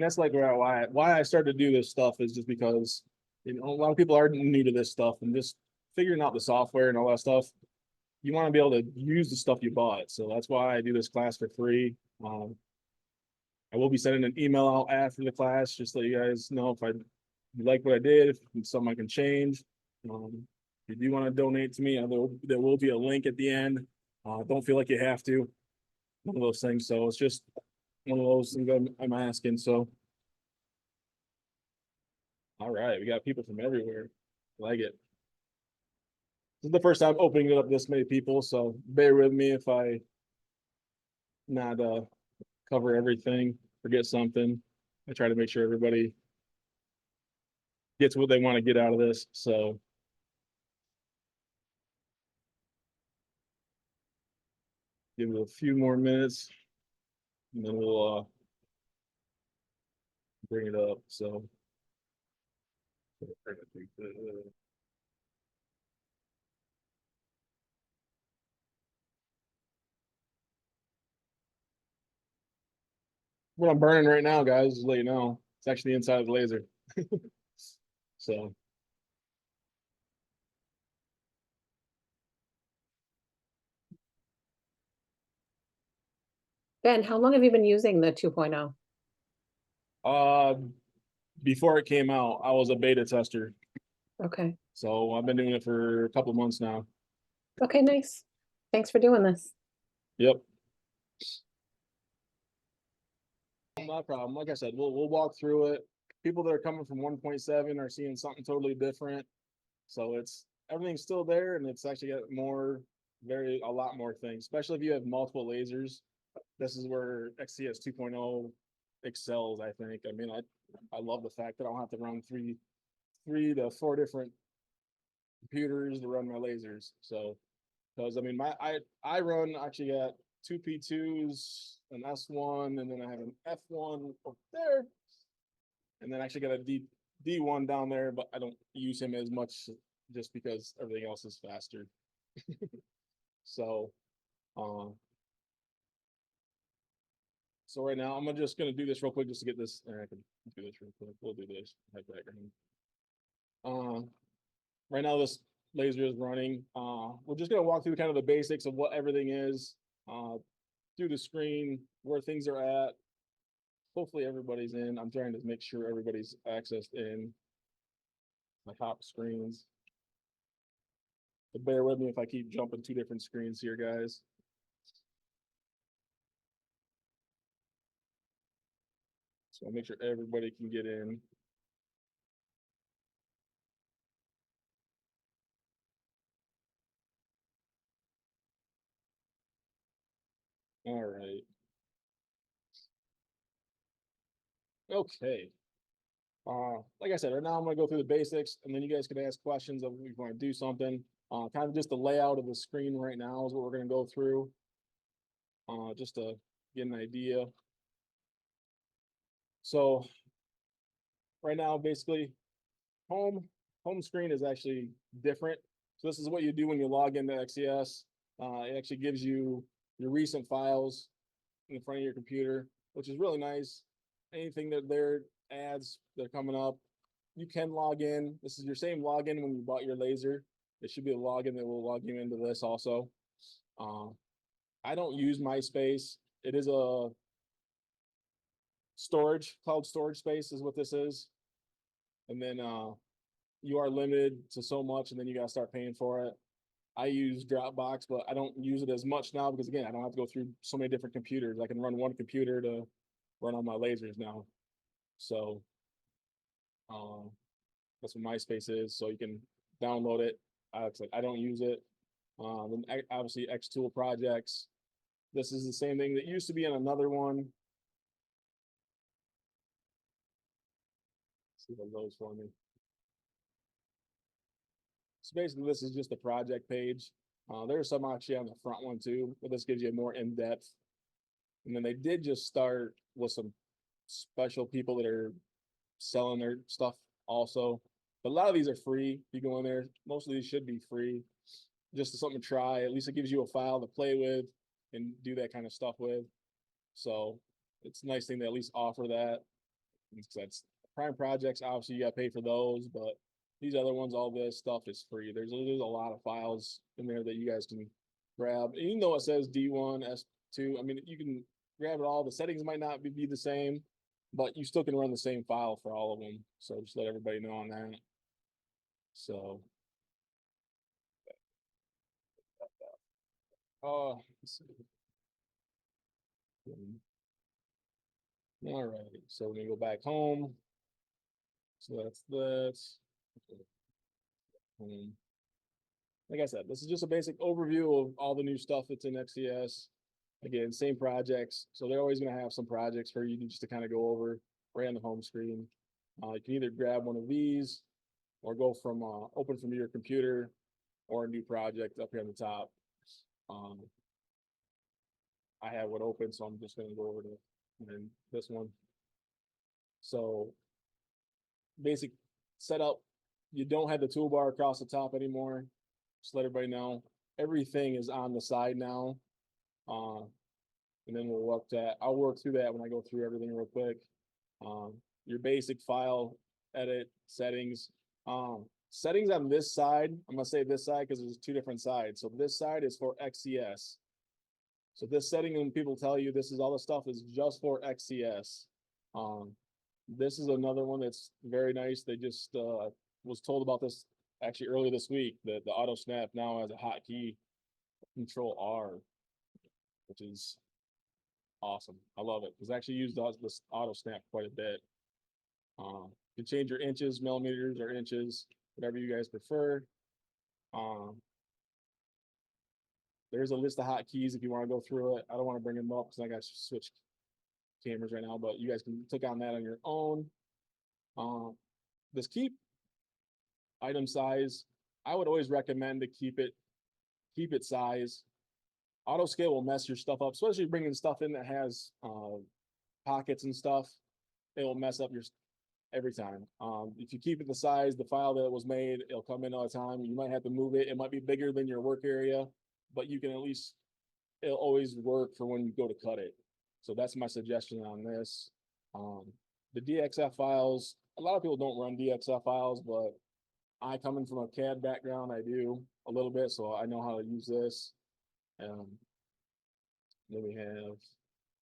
And that's like why I started to do this stuff is just because a lot of people are new to this stuff and just figuring out the software and all that stuff. You want to be able to use the stuff you bought. So that's why I do this class for free. I will be sending an email out after the class, just to let you guys know if you like what I did, if it's something I can change. If you do want to donate to me, there will be a link at the end. Don't feel like you have to. One of those things. So it's just one of those things I'm asking. So, all right, we got people from everywhere. I like it. This is the first time opening it up this many people, so bear with me if I not cover everything, forget something. I try to make sure everybody gets what they want to get out of this. So give it a few more minutes and then we'll bring it up. So what I'm burning right now, guys, just let you know, it's actually the inside of the laser. So Ben, how long have you been using the 2.0? before it came out, I was a beta tester. Okay. So I've been doing it for a couple of months now. Okay, nice. Thanks for doing this. Yep. No problem. Like I said, we'll walk through it. People that are coming from 1.7 are seeing something totally different. So everything's still there and it's actually got a lot more things, especially if you have multiple lasers. This is where XCS 2.0 excels, I think. I mean, I love the fact that I don't have to run three to four different computers to run my lasers. So, because I mean, I run actually got two P2s, an S1, and then I have an F1 up there, and then I actually got a D1 down there, but I don't use him as much just because everything else is faster. So, so right now I'm just gonna do this real quick just to get this. I can do this real quick. We'll do this. Right now this laser is running. We're just gonna walk through kind of the basics of what everything is, through the screen, where things are at. Hopefully everybody's in. I'm trying to make sure everybody's accessed in my top screens. But bear with me if I keep jumping two different screens here, guys. So I'll make sure everybody can get in. All right. Okay. Like I said, right now I'm gonna go through the basics and then you guys can ask questions of if you want to do something. Kind of just the layout of the screen right now is what we're gonna go through. Just to get an idea. So right now, basically, home screen is actually different. So this is what you do when you log into XCS. It actually gives you your recent files in front of your computer, which is really nice. Anything that their ads that are coming up, you can log in. This is your same login when you bought your laser. It should be a login that will log you into this also. I don't use MySpace. It is a cloud storage space is what this is. And then you are limited to so much and then you gotta start paying for it. I use Dropbox, but I don't use it as much now because again, I don't have to go through so many different computers. I can run one computer to run on my lasers now. So that's what MySpace is. So you can download it. I don't use it. Then obviously Xtool projects. This is the same thing that used to be in another one. Let's see if it loads for me. So basically, this is just a project page. There's some actually on the front one too, but this gives you more in-depth. And then they did just start with some special people that are selling their stuff also. But a lot of these are free. You go in there, most of these should be free. Just something to try. At least it gives you a file to play with and do that kind of stuff with. So it's a nice thing to at least offer that. That's prime projects, obviously you gotta pay for those, but these other ones, all this stuff is free. There's a lot of files in there that you guys can grab, even though it says D1, S2, I mean, you can grab it all. The settings might not be the same, but you still can run the same file for all of them. So just let everybody know on that. So. Let's see. All right, so when we go back home, so that's that. Like I said, this is just a basic overview of all the new stuff that's in XCS. Again, same projects, so they're always going to have some projects for you just to kind of go over right on the home screen. You can either grab one of these or go from open from your computer or a new project up here on the top. I have one open, so I'm just going to go over to this one. So basic setup, you don't have the toolbar across the top anymore. Just let everybody know everything is on the side now. And then I'll work through that when I go through everything real quick. Your basic file edit settings. Settings on this side, I'm gonna say this side because there's two different sides. So this side is for XCS. So this setting, when people tell you this is all the stuff, is just for XCS. This is another one that's very nice. They just was told about this actually earlier this week, that the auto snap now has a hotkey, Control R, which is awesome. I love it. It's actually used this auto snap quite a bit. You can change your inches, millimeters, or inches, whatever you guys prefer. There's a list of hotkeys if you want to go through it. I don't want to bring them up because I got to switch cameras right now, but you guys can click on that on your own. This keep item size, I would always recommend to keep it size. Auto scale will mess your stuff up, especially bringing stuff in that has pockets and stuff. It'll mess up your every time. If you keep it the size, the file that was made, it'll come in all the time. You might have to move it. It might be bigger than your work area, but you can at least, it'll always work for when you go to cut it. So that's my suggestion on this. The DXF files, a lot of people don't run DXF files, but I, coming from a CAD background, I do a little bit, so I know how to use this. Then we have,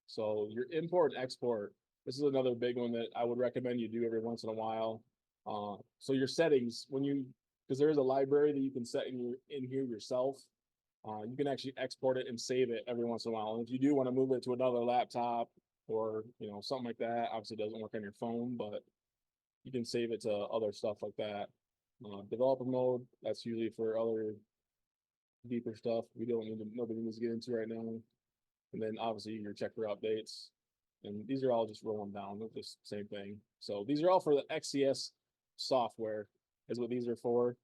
so your import and export. This is another big one that I would recommend you do every once in a while. So your settings, because there is a library that you can set in here yourself. You can actually export it and save it every once in a while. And if you do want to move it to another laptop or something like that, obviously it doesn't work on your phone, but you can save it to other stuff like that. Developer mode, that's usually for other deeper stuff nobody needs to get into right now. And then obviously your check for updates. And these are all just rolling down with the same thing. So these are all for the XCS software is what these are for.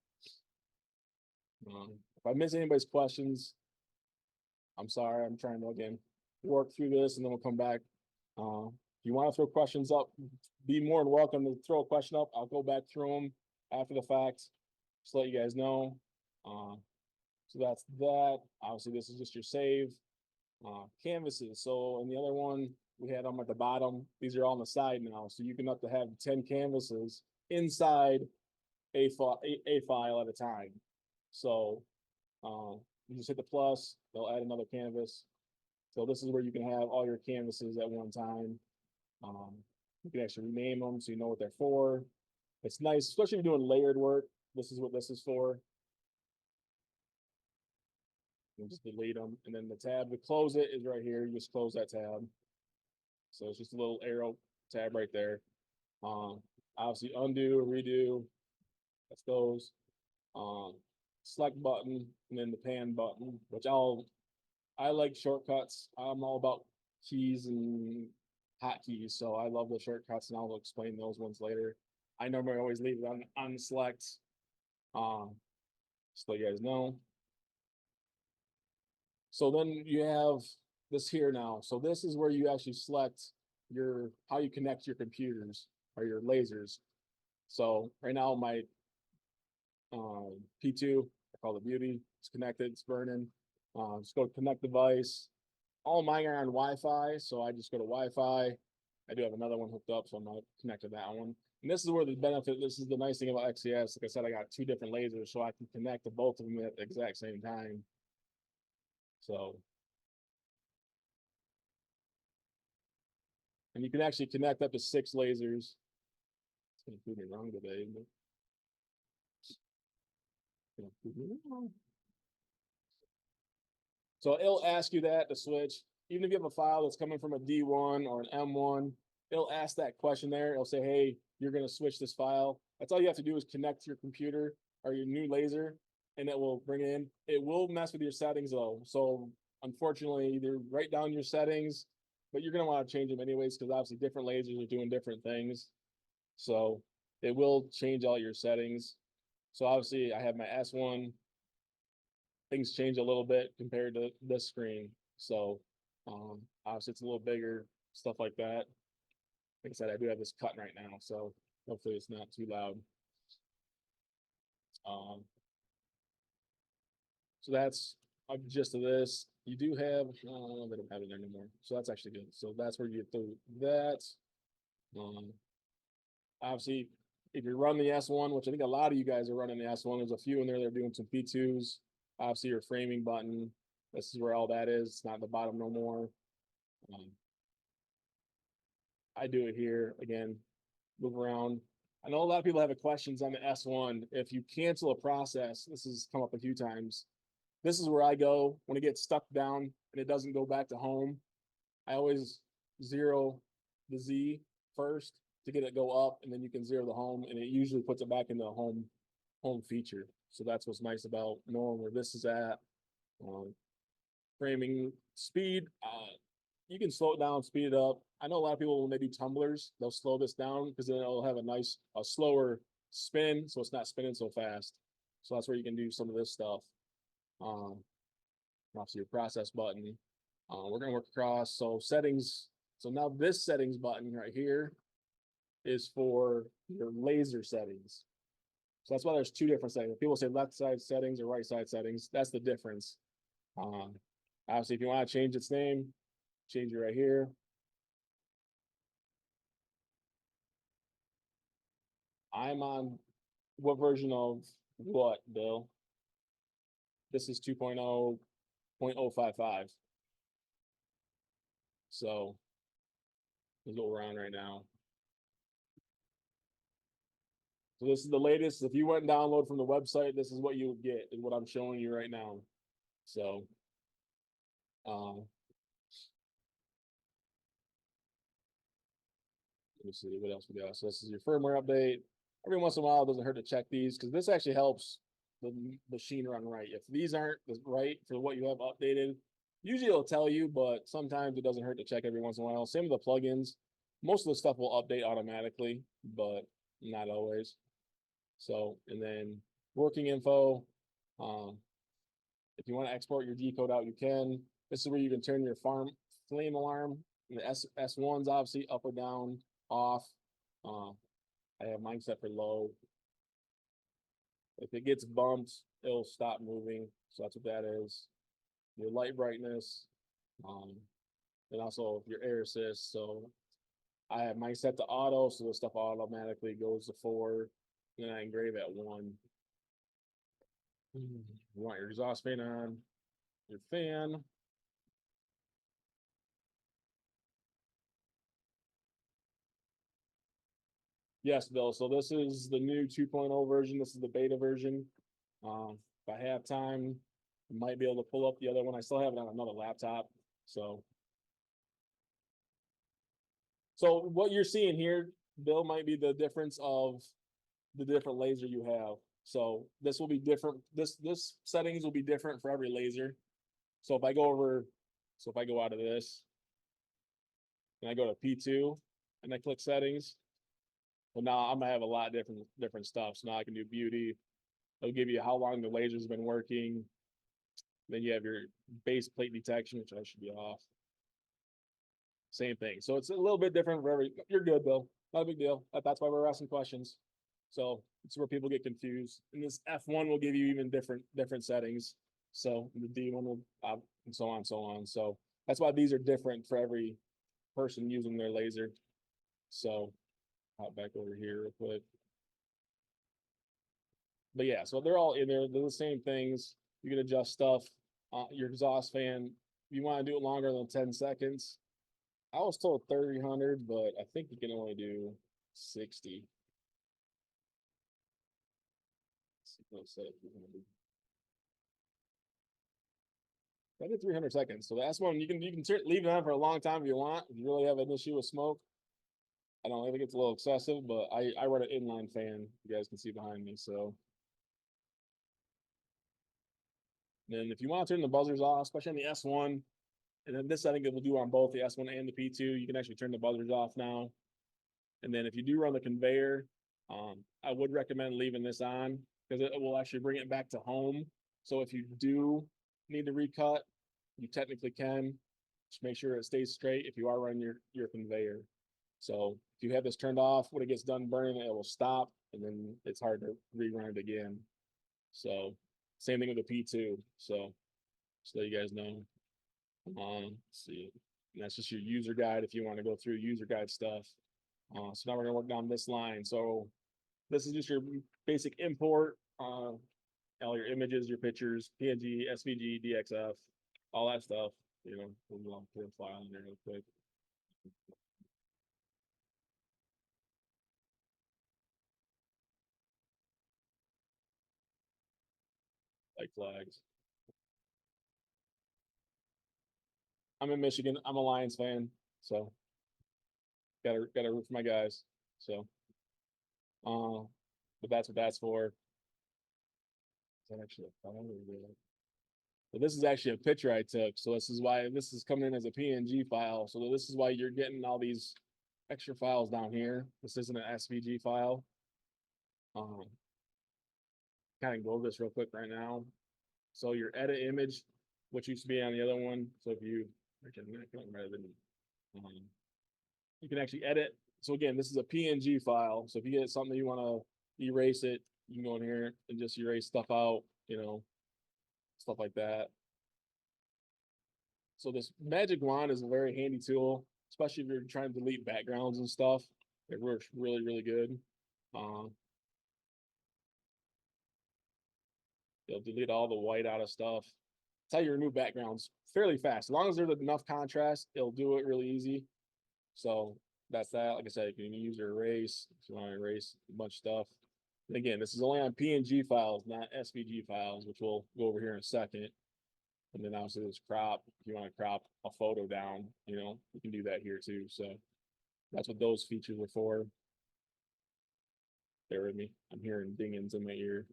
If I miss anybody's questions, I'm sorry. I'm trying to, again, work through this and then we'll come back. If you want to throw questions up, be more than welcome to throw a question up. I'll go back through them after the fact. Just let you guys know. So that's that. Obviously, this is just your save. Canvases. So in the other one, we had them at the bottom. These are all on the side now. So you can up to have 10 canvases inside a file at a time. So you just hit the plus, they'll add another canvas. So this is where you can have all your canvases at one time. You can actually rename them so you know what they're for. It's nice, especially if you're doing layered work. This is what this is for. You just delete them, and then the tab to close it is right here. You just close that tab. So it's just a little arrow tab right there. Obviously undo, redo, that's those. Select button, and then the pan button, which I like shortcuts. I'm all about keys and hotkeys, so I love the shortcuts, and I'll explain those ones later. I normally always leave it on select, just so you guys know. So then you have this here now. So this is where you actually select how you connect your computers or your lasers. So right now my P2, I call it Beauty, it's connected, it's burning. Just go to connect device. All mine are on Wi-Fi, so I just go to Wi-Fi. I do have another one hooked up, so I'm not connected to that one. And this is where the benefit, this is the nice thing about XCS. Like I said, I got 2 different lasers, so I can connect to both of them at the exact same time. So. And you can actually connect up to 6 lasers. It's gonna prove me wrong today, but. It's gonna prove me wrong. So it'll ask you that to switch, even if you have a file that's coming from a D1 or an M1, it'll ask that question there. It'll say, hey, you're gonna switch this file. That's all you have to do is connect to your computer or your new laser, and it will bring it in. It will mess with your settings though. So unfortunately, either write down your settings, but you're gonna want to change them anyways, because obviously different lasers are doing different things. So it will change all your settings. So obviously I have my S1. Things change a little bit compared to this screen. So obviously it's a little bigger, stuff like that. Like I said, I do have this cut right now, so hopefully it's not too loud. So that's a gist of this. You do have, oh, they don't have it anymore. So that's actually good. So that's where you get through that. Obviously, if you run the S1, which I think a lot of you guys are running the S1, there's a few in there that are doing some P2s. Obviously, your framing button, this is where all that is. It's not at the bottom no more. I do it here again, move around. I know a lot of people have questions on the S1. If you cancel a process, this has come up a few times. This is where I go when it gets stuck down and it doesn't go back to home. I always zero the Z first to get it go up, and then you can zero the home, and it usually puts it back in the home feature. So that's what's nice about knowing where this is at. Framing speed, you can slow it down, speed it up. I know a lot of people, when they do tumblers, they'll slow this down because then it'll have a slower spin, so it's not spinning so fast. So that's where you can do some of this stuff. Obviously your process button. We're gonna work across, so settings. So now this settings button right here is for your laser settings. So that's why there's 2 different settings. People say left side settings or right side settings. That's the difference. Obviously, if you want to change its name, change it right here. I'm on what version of what, Bill? This is 2.0.055. So this is what we're on right now. So this is the latest. If you went and download from the website, this is what you would get, is what I'm showing you right now. So let me see what else we got. So this is your firmware update. Every once in a while, it doesn't hurt to check these, because this actually helps the machine run right. If these aren't right for what you have updated, usually it'll tell you, but sometimes it doesn't hurt to check every once in a while. Same with the plugins. Most of the stuff will update automatically, but not always. So, and then working info. If you want to export your decode out, you can. This is where you can turn your flame alarm. And the S1's obviously up or down, off. I have mine set for low. If it gets bumped, it'll stop moving. So that's what that is. Your light brightness, and also your air assist. So I have mine set to auto, so the stuff automatically goes to 4, and I engrave at 1. You want your exhaust fan on, your fan. Yes, Bill. So this is the new 2.0 version. This is the beta version. If I have time, I might be able to pull up the other one. I still have it on another laptop. So what you're seeing here, Bill, might be the difference of the different laser you have. So this will be different. This settings will be different for every laser. So if I go out of this and I go to P2 and I click settings, well, now I'm gonna have a lot of different stuff. So now I can do beauty. It'll give you how long the laser's been working. Then you have your base plate detection, which I should be off. Same thing. So it's a little bit different for every. You're good, Bill. Not a big deal. That's why we're asking questions. So it's where people get confused. And this F1 will give you even different settings. So the D1 will, and so on, so on. So that's why these are different for every person using their laser. So hop back over here real quick. But yeah, so they're all in there. They're the same things. You can adjust stuff. Your exhaust fan, if you want to do it longer than 10 seconds. I was told 300, but I think you can only do 60. I did 300 seconds. So that's one you can leave it on for a long time if you want. If you really have an issue with smoke. I don't think it's a little excessive, but I run an inline fan. You guys can see behind me. So then if you want to turn the buzzers off, especially on the S1, and then this I think it will do on both the S1 and the P2, you can actually turn the buzzers off now. And then if you do run the conveyor, I would recommend leaving this on because it will actually bring it back to home. So if you do need to recut, you technically can. Just make sure it stays straight if you are running your conveyor. So if you have this turned off, when it gets done burning, it will stop, and then it's hard to rerun it again. So same thing with the P2. So just let you guys know. Let's see. And that's just your user guide if you want to go through user guide stuff. So now we're gonna work down this line. So this is just your basic import, all your images, your pictures, PNG, SVG, DXF, all that stuff. You know, we'll put a file in there real quick. Like flags. I'm in Michigan. I'm a Lions fan, so gotta root for my guys. So, but that's what that's for. Is that actually a file? But this is actually a picture I took. So this is why this is coming in as a PNG file. So this is why you're getting all these extra files down here. This isn't an SVG file. Kind of go over this real quick right now. So your edit image, which used to be on the other one. So if you, you can actually edit. So again, this is a PNG file. So if you get something that you want to erase it, you can go in here and just erase stuff out, you know, stuff like that. So this magic wand is a very handy tool, especially if you're trying to delete backgrounds and stuff. It works really, really good. It'll delete all the white out of stuff. It's how you remove backgrounds fairly fast. As long as there's enough contrast, it'll do it really easy. So that's that. Like I said, you can use your erase if you want to erase a bunch of stuff. And again, this is only on PNG files, not SVG files, which we'll go over here in a second. And then obviously there's crop. If you want to crop a photo down, you know, you can do that here too. So that's what those features are for. Bear with me. I'm hearing dingings in my ear.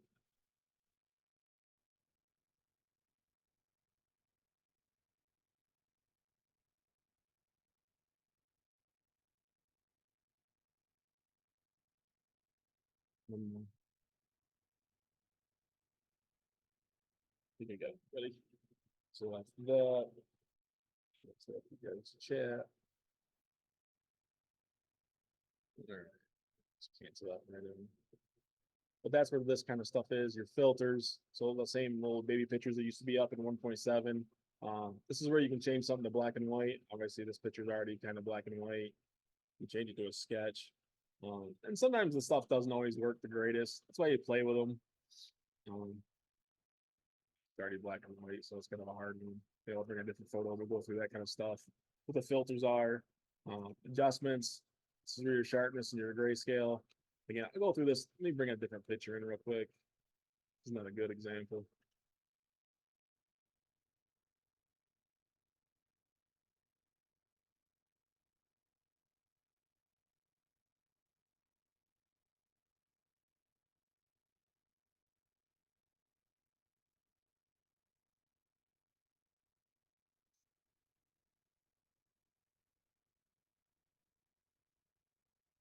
I think I got it ready. So that's that. Let's let you guys chat. All right. Let's cancel that right in. But that's where this kind of stuff is, your filters. So the same little baby pictures that used to be up in 1.7. This is where you can change something to black and white. Obviously, this picture's already kind of black and white. You change it to a sketch. And sometimes the stuff doesn't always work the greatest. That's why you play with them. It's already black and white, so it's kind of a hard one. They'll bring a different photo. We'll go through that kind of stuff. What the filters are, adjustments. This is where your sharpness and your grayscale. Again, I'll go through this. Let me bring a different picture in real quick. This is not a good example.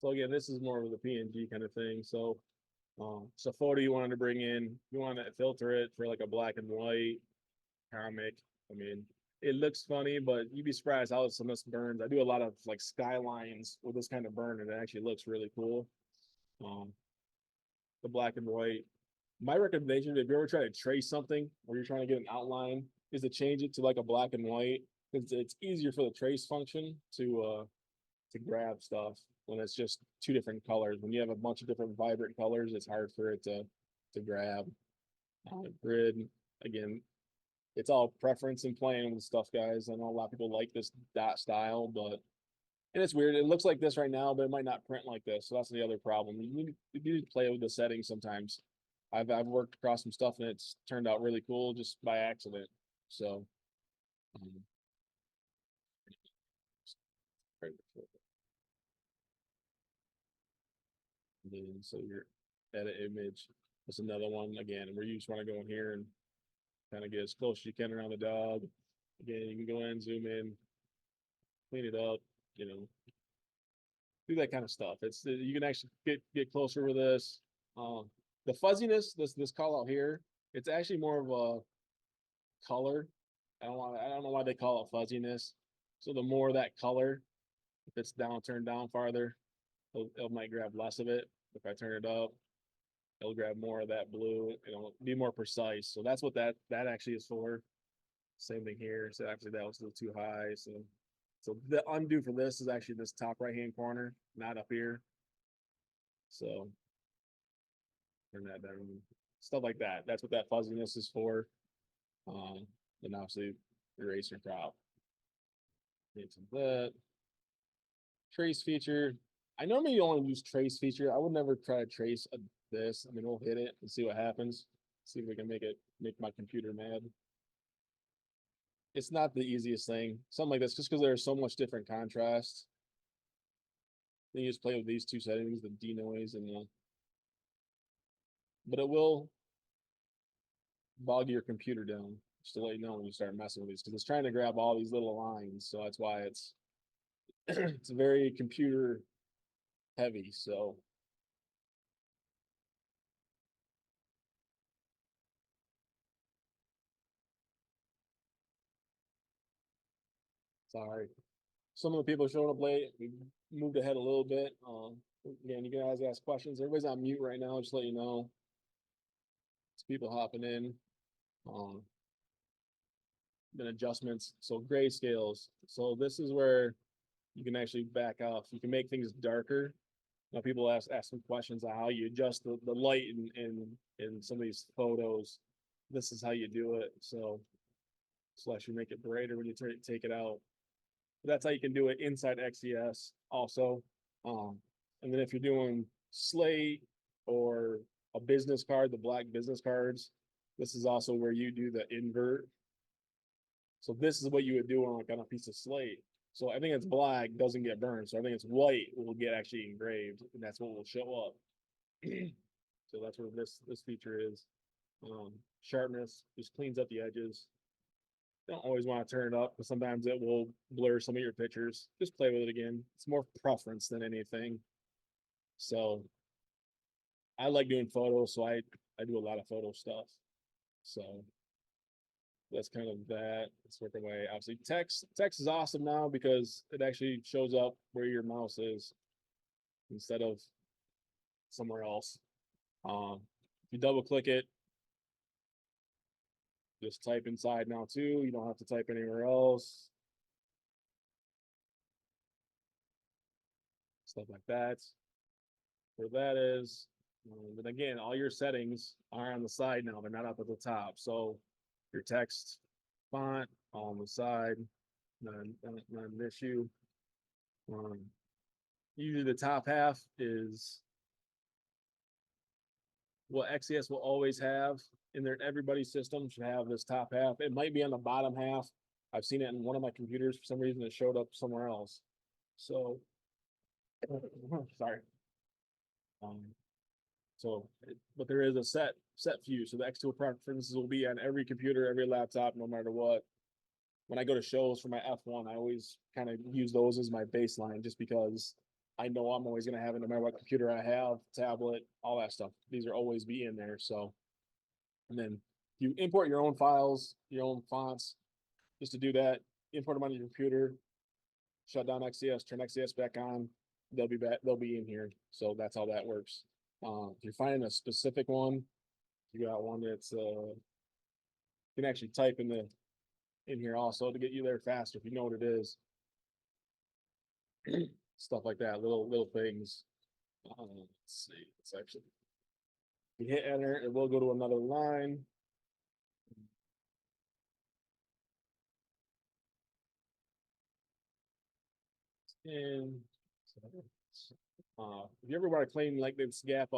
So again, this is more of the PNG kind of thing. So it's a photo you wanted to bring in. You want to filter it for like a black and white comic. I mean, it looks funny, but you'd be surprised how some of this burns. I do a lot of like skylines with this kind of burn, and it actually looks really cool. The black and white. My recommendation, if you ever try to trace something or you're trying to get an outline, is to change it to like a black and white because it's easier for the trace function to grab stuff. when it's just two different colors. When you have a bunch of different vibrant colors, it's hard for it to grab. Grid, again, it's all preference and playing with stuff, guys. I know a lot of people like this dot style, but and it's weird. It looks like this right now, but it might not print like this. So that's the other problem. You need to play with the settings sometimes. I've worked across some stuff and it's turned out really cool just by accident. So and then so your edit image. That's another one again where you just want to go in here and kind of get as close as you can around the dog. Again, you can go in, zoom in, clean it up, you know, do that kind of stuff. It's you can actually get closer with this. The fuzziness, this call out here, it's actually more of a color. I don't know why they call it fuzziness. So the more that color, if it's turned down farther, it might grab less of it. If I turn it up, it'll grab more of that blue. It'll be more precise. So that's what that actually is for. Same thing here. So actually that was a little too high. So the undo for this is actually this top right hand corner, not up here. So turn that down. Stuff like that. That's what that fuzziness is for. Then obviously erase your crop. Into that trace feature. I normally only use trace feature. I would never try to trace this. I mean, we'll hit it and see what happens. See if we can make my computer mad. It's not the easiest thing. Something like this, just because there's so much different contrast. Then you just play with these two settings, the denoise and the. But it will bog your computer down, just to let you know when you start messing with these, because it's trying to grab all these little lines. So that's why it's it's very computer heavy. So sorry. Some of the people showing up late. We moved ahead a little bit. Again, you guys ask questions. Everybody's on mute right now. Just let you know. It's people hopping in. Then adjustments. So grayscales. So this is where you can actually back off. You can make things darker. Now people ask some questions on how you adjust the light in some of these photos. This is how you do it. So slash you make it brighter when you take it out. But that's how you can do it inside XCS also. And then if you're doing slate or a business card, the black business cards, this is also where you do the invert. So this is what you would do on a piece of slate. So I think it's black doesn't get burned. So I think it's white will get actually engraved, and that's what will show up. So that's where this feature is. Sharpness just cleans up the edges. Don't always want to turn it up because sometimes it will blur some of your pictures. Just play with it again. It's more preference than anything. So I like doing photos, so I do a lot of photo stuff. So that's kind of that. Let's work our way. Obviously, text is awesome now because it actually shows up where your mouse is instead of somewhere else. If you double click it, just type inside now too. You don't have to type anywhere else. Stuff like that. Where that is. But again, all your settings are on the side now. They're not up at the top. So your text font on the side, not an issue. Usually the top half is what XCS will always have in there. Everybody's system should have this top half. It might be on the bottom half. I've seen it in one of my computers. For some reason, it showed up somewhere else. So, sorry. But there is a set view. So the X2 preferences will be on every computer, every laptop, no matter what. When I go to shows for my F1, I always kind of use those as my baseline just because I know I'm always going to have it no matter what computer I have, tablet, all that stuff. These are always be in there. So, and then you import your own files, your own fonts. Just to do that, import them on your computer, shut down XCS, turn XCS back on. They'll be back. They'll be in here. So that's how that works. If you're finding a specific one, you got one that's you can actually type in here also to get you there faster if you know what it is. stuff like that, little things. Let's see, it's actually, you hit enter, it will go to another line. And if you ever want to claim like this gap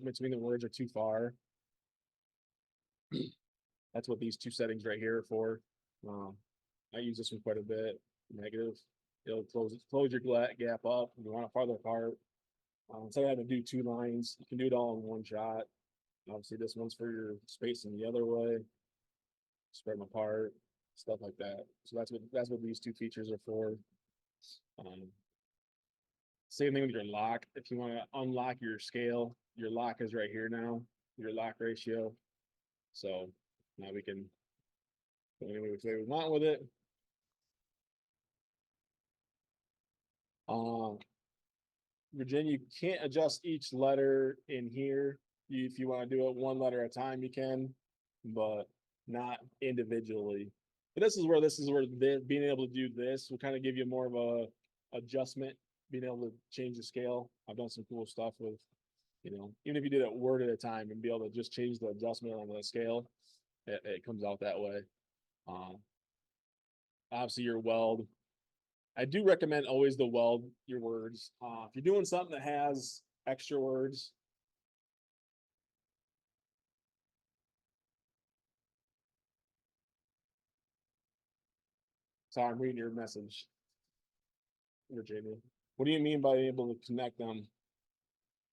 between the words are too far, that's what these two settings right here are for. I use this one quite a bit. Negative, it'll close your gap up. If you want it farther apart, instead of having to do two lines, you can do it all in one shot. Obviously, this one's for your spacing the other way, spread them apart, stuff like that. So that's what these two features are for. Same thing with your lock. If you want to unlock your scale, your lock is right here now, your lock ratio. So now we can go any which way we want with it. Virginia, you can't adjust each letter in here. If you want to do it one letter at a time, you can, but not individually. But this is where being able to do this will kind of give you more of a adjustment, being able to change the scale. I've done some cool stuff with, even if you did it word at a time and be able to just change the adjustment on the scale, it comes out that way. Obviously your weld, I do recommend always to weld your words. If you're doing something that has extra words, sorry, I'm reading your message, Virginia. What do you mean by able to connect them?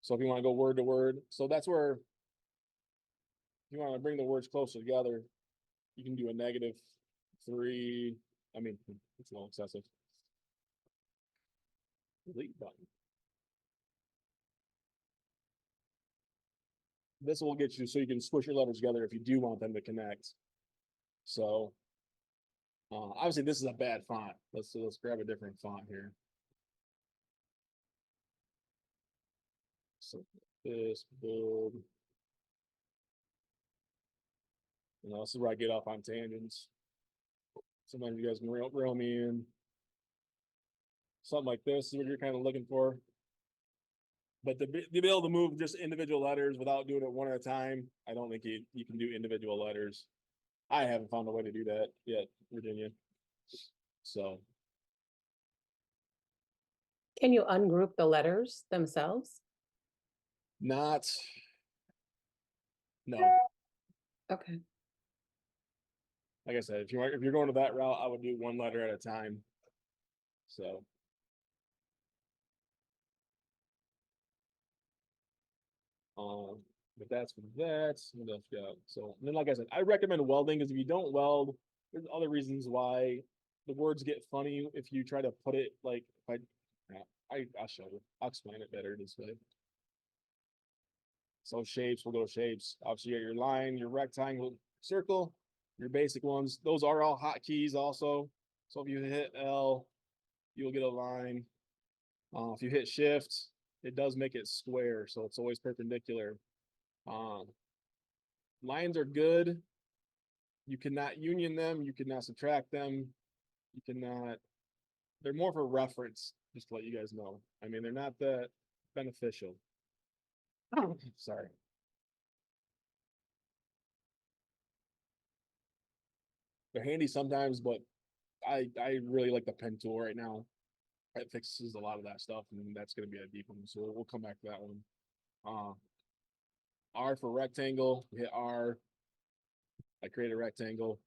So if you want to go word to word, so that's where if you want to bring the words closer together, you can do a -3. I mean, it's a little excessive. Delete button. This will get you so you can squish your letters together if you do want them to connect. So obviously this is a bad font. Let's grab a different font here. So this bold. This is where I get off on tangents. Sometimes you guys can reel me in. Something like this is what you're kind of looking for. But to be able to move just individual letters without doing it one at a time, I don't think you can do individual letters. I haven't found a way to do that yet, Virginia. So. Can you ungroup the letters themselves? No. Okay. Like I said, if you're going to that route, I would do one letter at a time. So. But that's what else we got. So and then like I said, I recommend welding because if you don't weld, there's other reasons why the words get funny if you try to put it like I'll show you. I'll explain it better this way. So shapes, we'll go to shapes. Obviously you got your line, your rectangle, circle, your basic ones. Those are all hotkeys also. So if you hit L, you'll get a line. If you hit shift, it does make it square, so it's always perpendicular. Lines are good. You cannot union them, you cannot subtract them, you cannot, they're more for reference, just to let you guys know. I mean, they're not that beneficial. Sorry. They're handy sometimes, but I really like the pen tool right now. It fixes a lot of that stuff, and that's going to be a deep one, so we'll come back to that one. R for rectangle, hit R. I create a rectangle.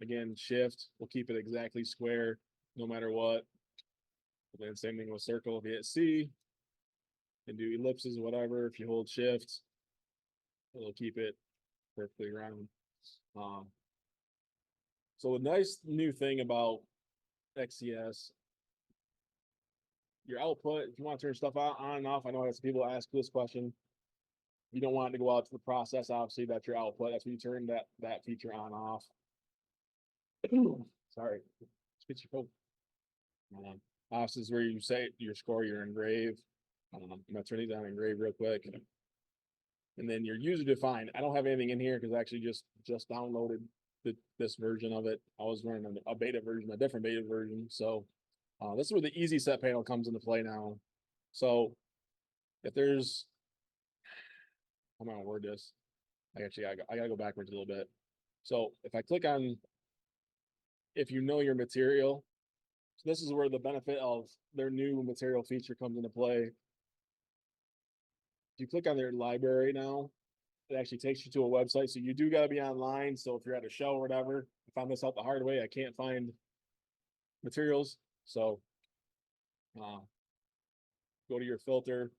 Again, shift, we'll keep it exactly square no matter what. And then same thing with circle. If you hit C, and do ellipses, whatever. If you hold shift, it'll keep it perfectly round. So a nice new thing about XCS, your output, if you want to turn stuff on and off, I know I have some people ask this question. You don't want it to go out to the process, obviously, that's your output. That's when you turn that feature on off. Sorry. Get your coat. This is where you say your score, your engrave. I'm gonna turn these on engrave real quick. And then your user defined. I don't have anything in here because I actually just downloaded this version of it. I was running a beta version, a different beta version. So This is where the easy set panel comes into play now. So if there's, I'm gonna word this. I gotta go backwards a little bit. So if I click on, if you know your material, so this is where the benefit of their new material feature comes into play. If you click on their library now, it actually takes you to a website. So you do gotta be online. So if you're at a show or whatever, I found this out the hard way. I can't find materials. So go to your filter.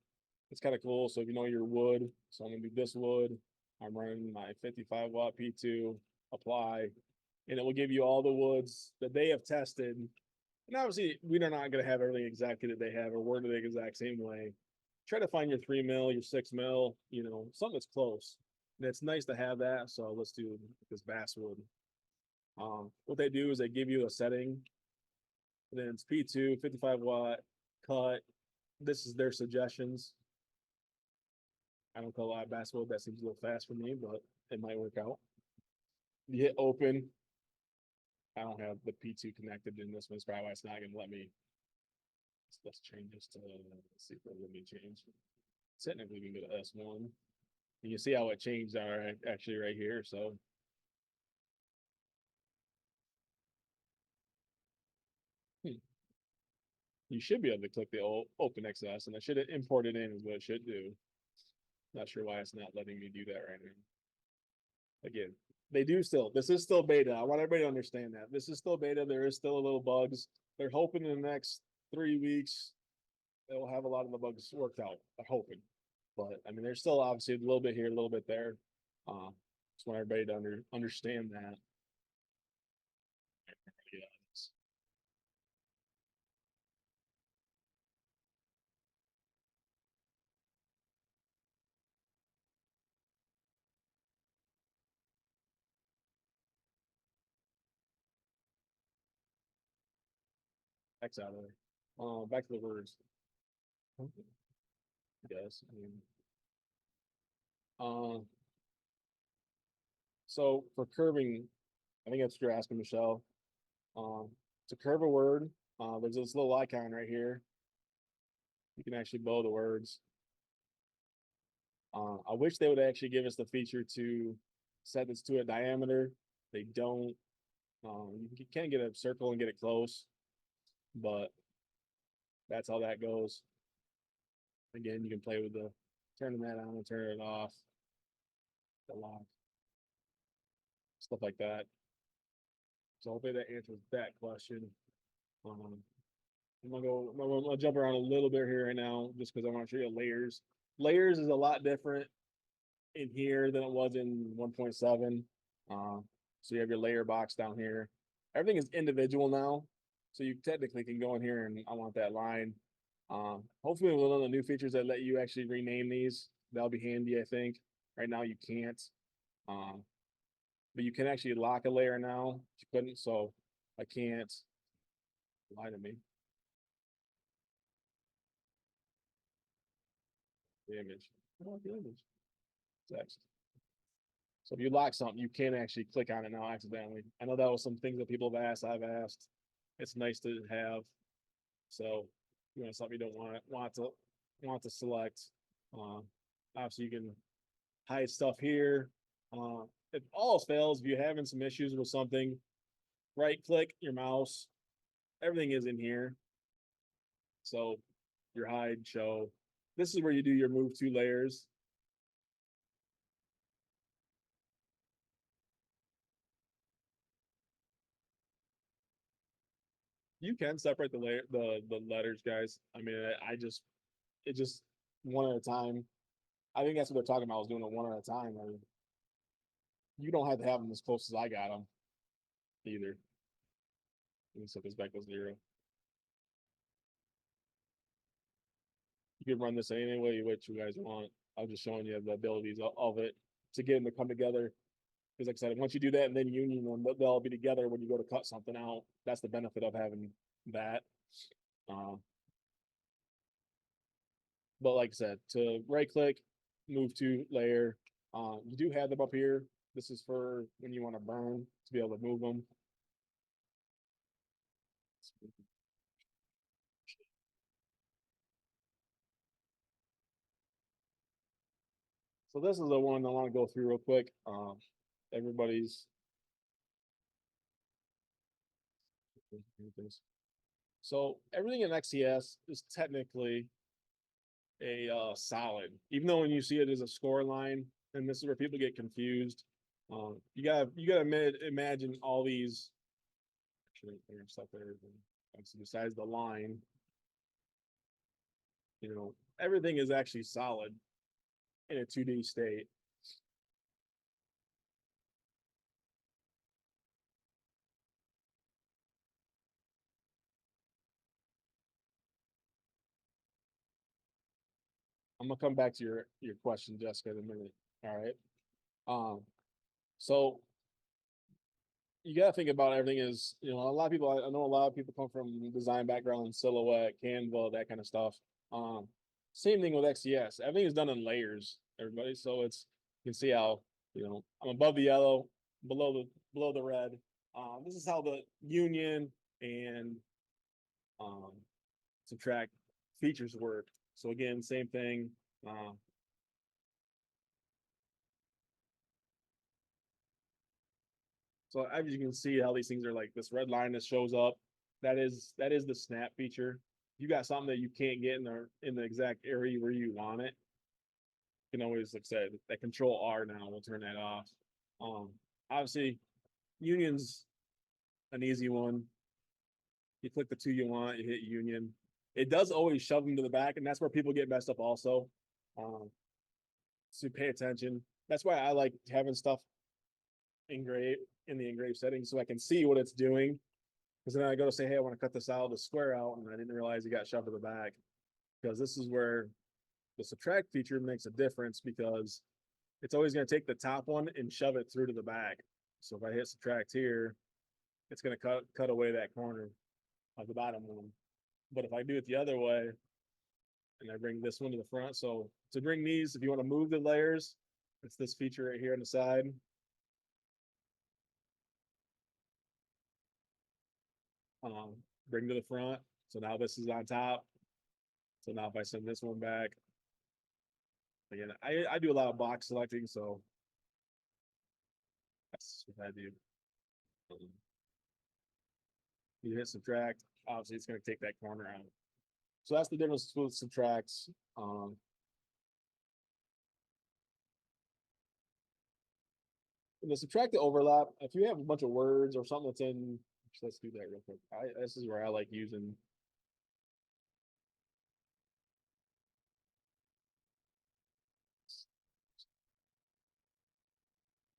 It's kind of cool. So if you know your wood, so I'm gonna do this wood. I'm running my 55 watt P2, apply, and it will give you all the woods that they have tested. And obviously, we are not gonna have everything exactly that they have or worded the exact same way. Try to find your 3 mil, your 6 mil, you know, something that's close. And it's nice to have that. So let's do this basswood. What they do is they give you a setting. And then it's P2, 55 watt, cut. This is their suggestions. I don't call a lot of basswood. That seems a little fast for me, but it might work out. You hit open. I don't have the P2 connected in this one. It's probably why it's not going to let me. Let's change this to, let's see if it'll let me change. Technically, we can go to S1. And you see how it changed actually right here. So you should be able to click the open XCS, and I should have imported in is what it should do. Not sure why it's not letting me do that right now. Again, they do still, this is still beta. I want everybody to understand that. This is still beta. There is still a little bugs. They're hoping in the next 3 weeks, they'll have a lot of the bugs worked out. I'm hoping. But I mean, there's still obviously a little bit here, a little bit there. Just want everybody to understand that. Yeah. X out of there. Back to the words. Yes. I mean, so for curving, I think that's what you're asking, Michelle. To curve a word, there's this little icon right here. You can actually bow the words. I wish they would actually give us the feature to set this to a diameter. They don't. You can get a circle and get it close, but that's how that goes. Again, you can play with the turning that on and turning it off, the lock, stuff like that. So hopefully that answers that question. I'm gonna jump around a little bit here right now, just because I want to show you layers. Layers is a lot different in here than it was in 1.7. So you have your layer box down here. Everything is individual now, so you technically can go in here and I want that line. Hopefully one of the new features that let you actually rename these, that'll be handy, I think. Right now you can't. But you can actually lock a layer now. You couldn't, so I can't. Lie to me. The image. I want the image. Text. So if you lock something, you can actually click on it now accidentally. I know that was some things that people have asked. I've asked. It's nice to have. So you know something you don't want to select. Obviously you can hide stuff here. If all else fails, if you're having some issues with something, right click your mouse. Everything is in here. So your hide, show. This is where you do your move to layers. You can separate the layer, the letters, guys. I mean, it just one at a time. I think that's what they're talking about. Was doing it one at a time. I mean, you don't have to have them as close as I got them either. Let me set this back to 0. You can run this any way which you guys want. I'm just showing you the abilities of it to get them to come together. Because like I said, once you do that and then union them, they'll all be together when you go to cut something out. That's the benefit of having that. But like I said, to right click, move to layer. You do have them up here. This is for when you want to burn to be able to move them. So this is the one I want to go through real quick. Everybody's. So everything in XCS is technically a solid, even though when you see it as a score line, and this is where people get confused. You gotta imagine all these. Actually, there's stuff there. Besides the line, everything is actually solid in a 2D state. I'm gonna come back to your question, Jessica, in a minute. All right. So you gotta think about everything is, a lot of people, I know a lot of people come from design background, Silhouette, Canva, that kind of stuff. Same thing with XCS. Everything is done in layers, everybody. So you can see how, I'm above the yellow, below the red. This is how the union and subtract features work. So again, same thing. So as you can see how these things are like this red line that shows up, that is the snap feature. You got something that you can't get in the exact area where you want it. You can always, like I said, that control R now will turn that off. Obviously union's an easy one. You click the two you want, you hit union. It does always shove them to the back, and that's where people get messed up also. So pay attention. That's why I like having stuff engraved in the engraved settings so I can see what it's doing. Because then I go to say, hey, I want to cut this out, the square out, and I didn't realize it got shoved to the back. Because this is where the subtract feature makes a difference, because it's always going to take the top one and shove it through to the back. So if I hit subtract here, it's going to cut away that corner of the bottom one. But if I do it the other way, and I bring this one to the front, so to bring these, if you want to move the layers, it's this feature right here on the side. Bring to the front. So now this is on top. So now if I send this one back, again, I do a lot of box selecting, so that's what I do. You hit subtract, obviously it's going to take that corner out. So that's the difference with subtracts. In the subtract the overlap, if you have a bunch of words or something that's in, let's do that real quick. This is where I like using.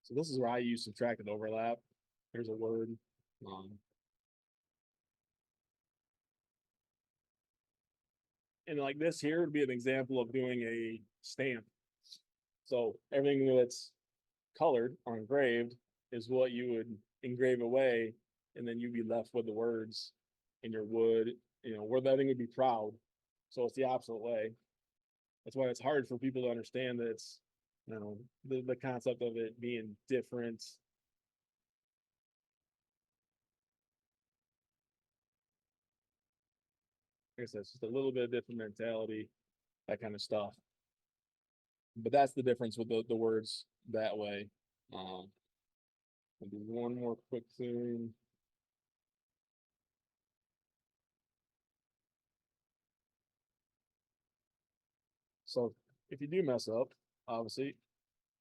So this is where I use subtract and overlap. There's a word. And like this here would be an example of doing a stamp. So everything that's colored or engraved is what you would engrave away, and then you'd be left with the words in your wood, where that thing would be proud. So it's the opposite way. That's why it's hard for people to understand that it's, the concept of it being different. I guess that's just a little bit of different mentality, that kind of stuff. But that's the difference with the words that way. I'll do one more quick thing. So if you do mess up, obviously,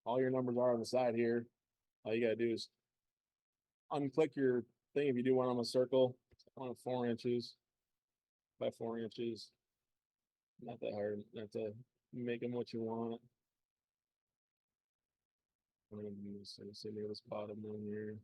all your numbers are on the side here. All you gotta do is unclick your thing if you do one on a circle. I want 4 inches by 4 inches. Not that hard. Not to make them what you want. I'm gonna do this. Say near this bottom one here.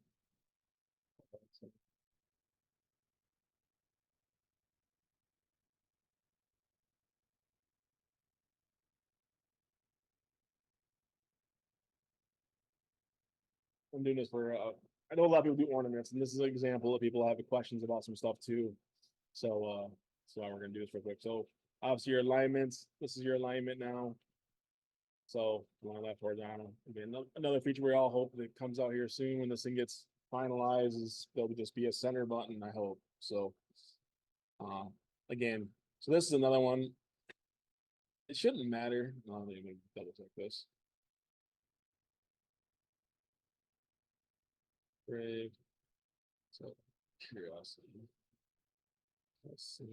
I'm doing this for. I know a lot of people do ornaments, and this is an example of people have questions about some stuff too. So, we're gonna do this real quick. So, obviously, your alignments. This is your alignment now. So, one left horizontal. Again, another feature we all hope that comes out here soon when this thing gets finalized is there'll just be a center button. I hope so. Again, so this is another one. It shouldn't matter. Let me double check this. Brave. So curiosity. Let's see.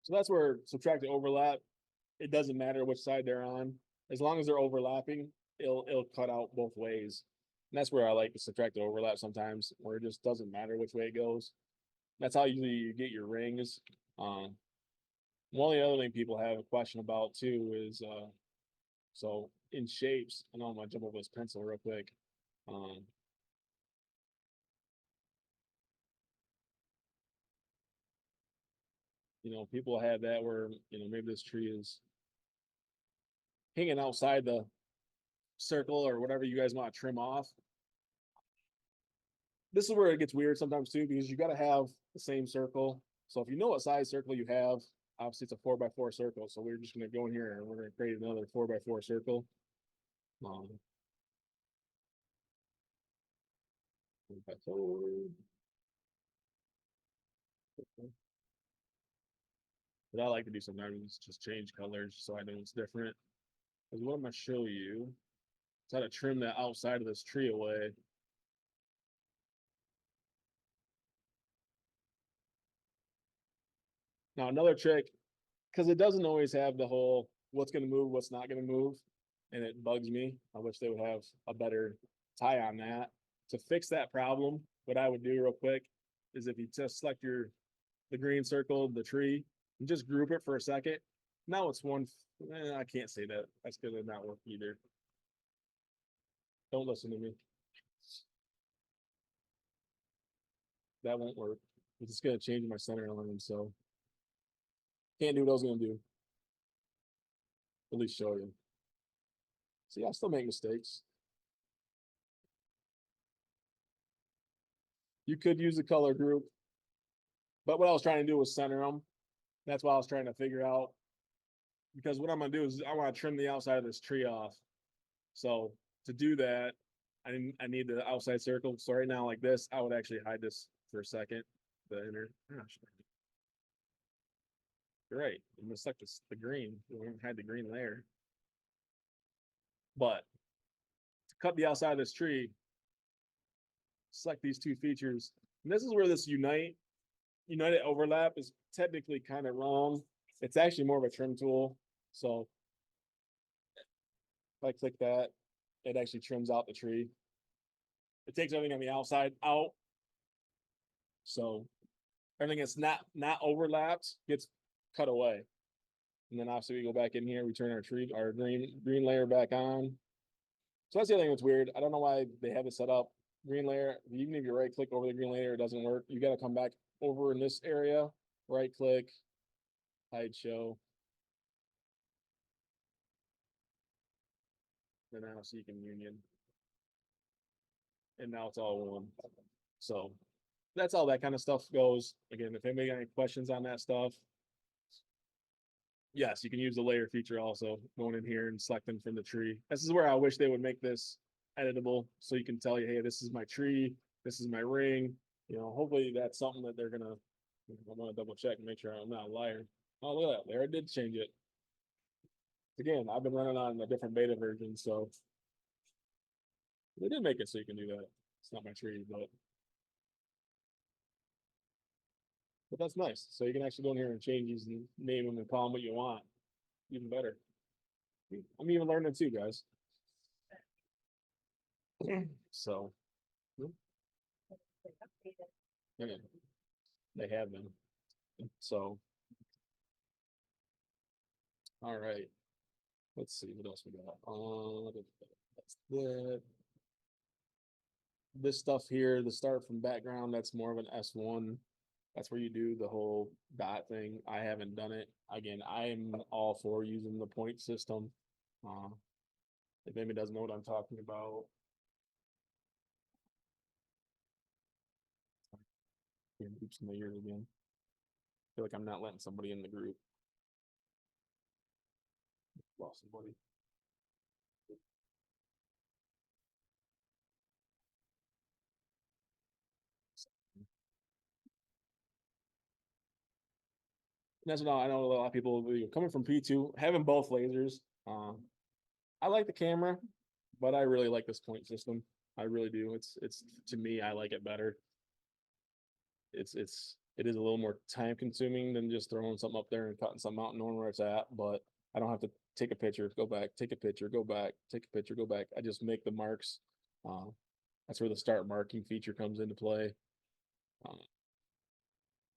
So that's where subtracting overlap, it doesn't matter which side they're on. As long as they're overlapping, it'll cut out both ways. And that's where I like to subtract the overlap sometimes, where it just doesn't matter which way it goes. That's how usually you get your rings. One of the other thing people have a question about too is so in shapes, I know I'm gonna jump over this pencil real quick. You know, people have that where, you know, maybe this tree is hanging outside the circle or whatever you guys want to trim off. This is where it gets weird sometimes too, because you got to have the same circle. So if you know what size circle you have, obviously it's a 4x4 circle. So we're just going to go in here and we're going to create another 4x4 circle. But I like to do sometimes is just change colors so I know it's different. Because what I'm going to show you is how to trim that outside of this tree away. Now another trick, because it doesn't always have the whole what's going to move, what's not going to move, and it bugs me. I wish they would have a better tie on that. To fix that problem, what I would do real quick is if you just select the green circle, the tree, and just group it for a second. Now it's one. I can't say that. That's gonna not work either. Don't listen to me. That won't work. It's just gonna change my center line, so can't do what I was gonna do. At least show you. See, I still make mistakes. You could use a color group, but what I was trying to do was center them. That's what I was trying to figure out. Because what I'm gonna do is I want to trim the outside of this tree off. So to do that, I need the outside circle. So right now, like this, I would actually hide this for a second. The inner. Gosh, you're right. I'm gonna select the green. We haven't had the green layer. But to cut the outside of this tree, select these two features. And this is where this united overlap is technically kind of wrong. It's actually more of a trim tool. So if I click that, it actually trims out the tree. It takes everything on the outside out. So everything that's not overlapped gets cut away. And then obviously we go back in here, we turn our green layer back on. So that's the other thing that's weird. I don't know why they have it set up. Green layer, even if you right click over the green layer, it doesn't work. You got to come back over in this area, right click, hide show. And now so you can union. And now it's all one. So that's all that kind of stuff goes. Again, if anybody got any questions on that stuff, yes, you can use the layer feature also, going in here and selecting from the tree. This is where I wish they would make this editable so you can tell you, hey, this is my tree, this is my ring. You know, hopefully that's something that they're gonna. I want to double check and make sure I'm not a liar. Oh, look at that, there, it did change it. Again, I've been running on a different beta version, so they did make it so you can do that. It's not my tree, but that's nice. So you can actually go in here and change these and name them and call them what you want. Even better. I'm even learning too, guys. So yeah, they have been. So all right. Let's see what else we got. That's that. This stuff here, the start from background, that's more of an S1. That's where you do the whole dot thing. I haven't done it. Again, I'm all for using the point system. If anybody doesn't know what I'm talking about. Oops, my ears again. I feel like I'm not letting somebody in the group. Lost somebody. that's what I know a lot of people coming from P2, having both lasers. I like the camera, but I really like this point system. I really do. It's to me, I like it better. It is a little more time consuming than just throwing something up there and cutting something out and knowing where it's at, but I don't have to take a picture, go back, take a picture, go back, take a picture, go back. I just make the marks. That's where the start marking feature comes into play.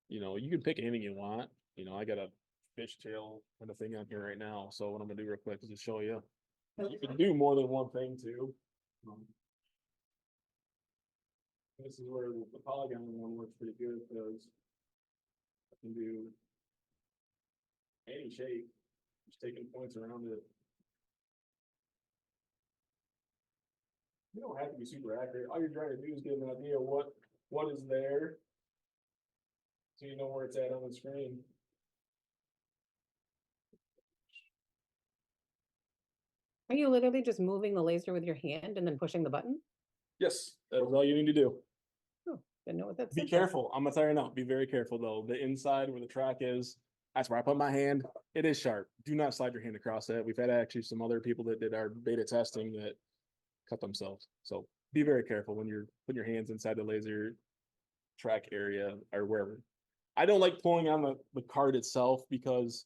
You can pick anything you want. I got a fishtail kind of thing on here right now. So what I'm gonna do real quick is just show you. You can do more than one thing too. This is where the polygon one works pretty good because I can do any shape, just taking points around it. You don't have to be super accurate. All you're trying to do is get an idea of what is there, so you know where it's at on the screen. Are you literally just moving the laser with your hand and then pushing the button? Yes, that is all you need to do. Oh, didn't know what that Be said. careful. I'm gonna tell you now. Be very careful though. The inside where the track is, that's where I put my hand. It is sharp. Do not slide your hand across that. We've had actually some other people that did our beta testing that cut themselves. So be very careful when you're putting your hands inside the laser track area or wherever. I don't like pulling on the card itself because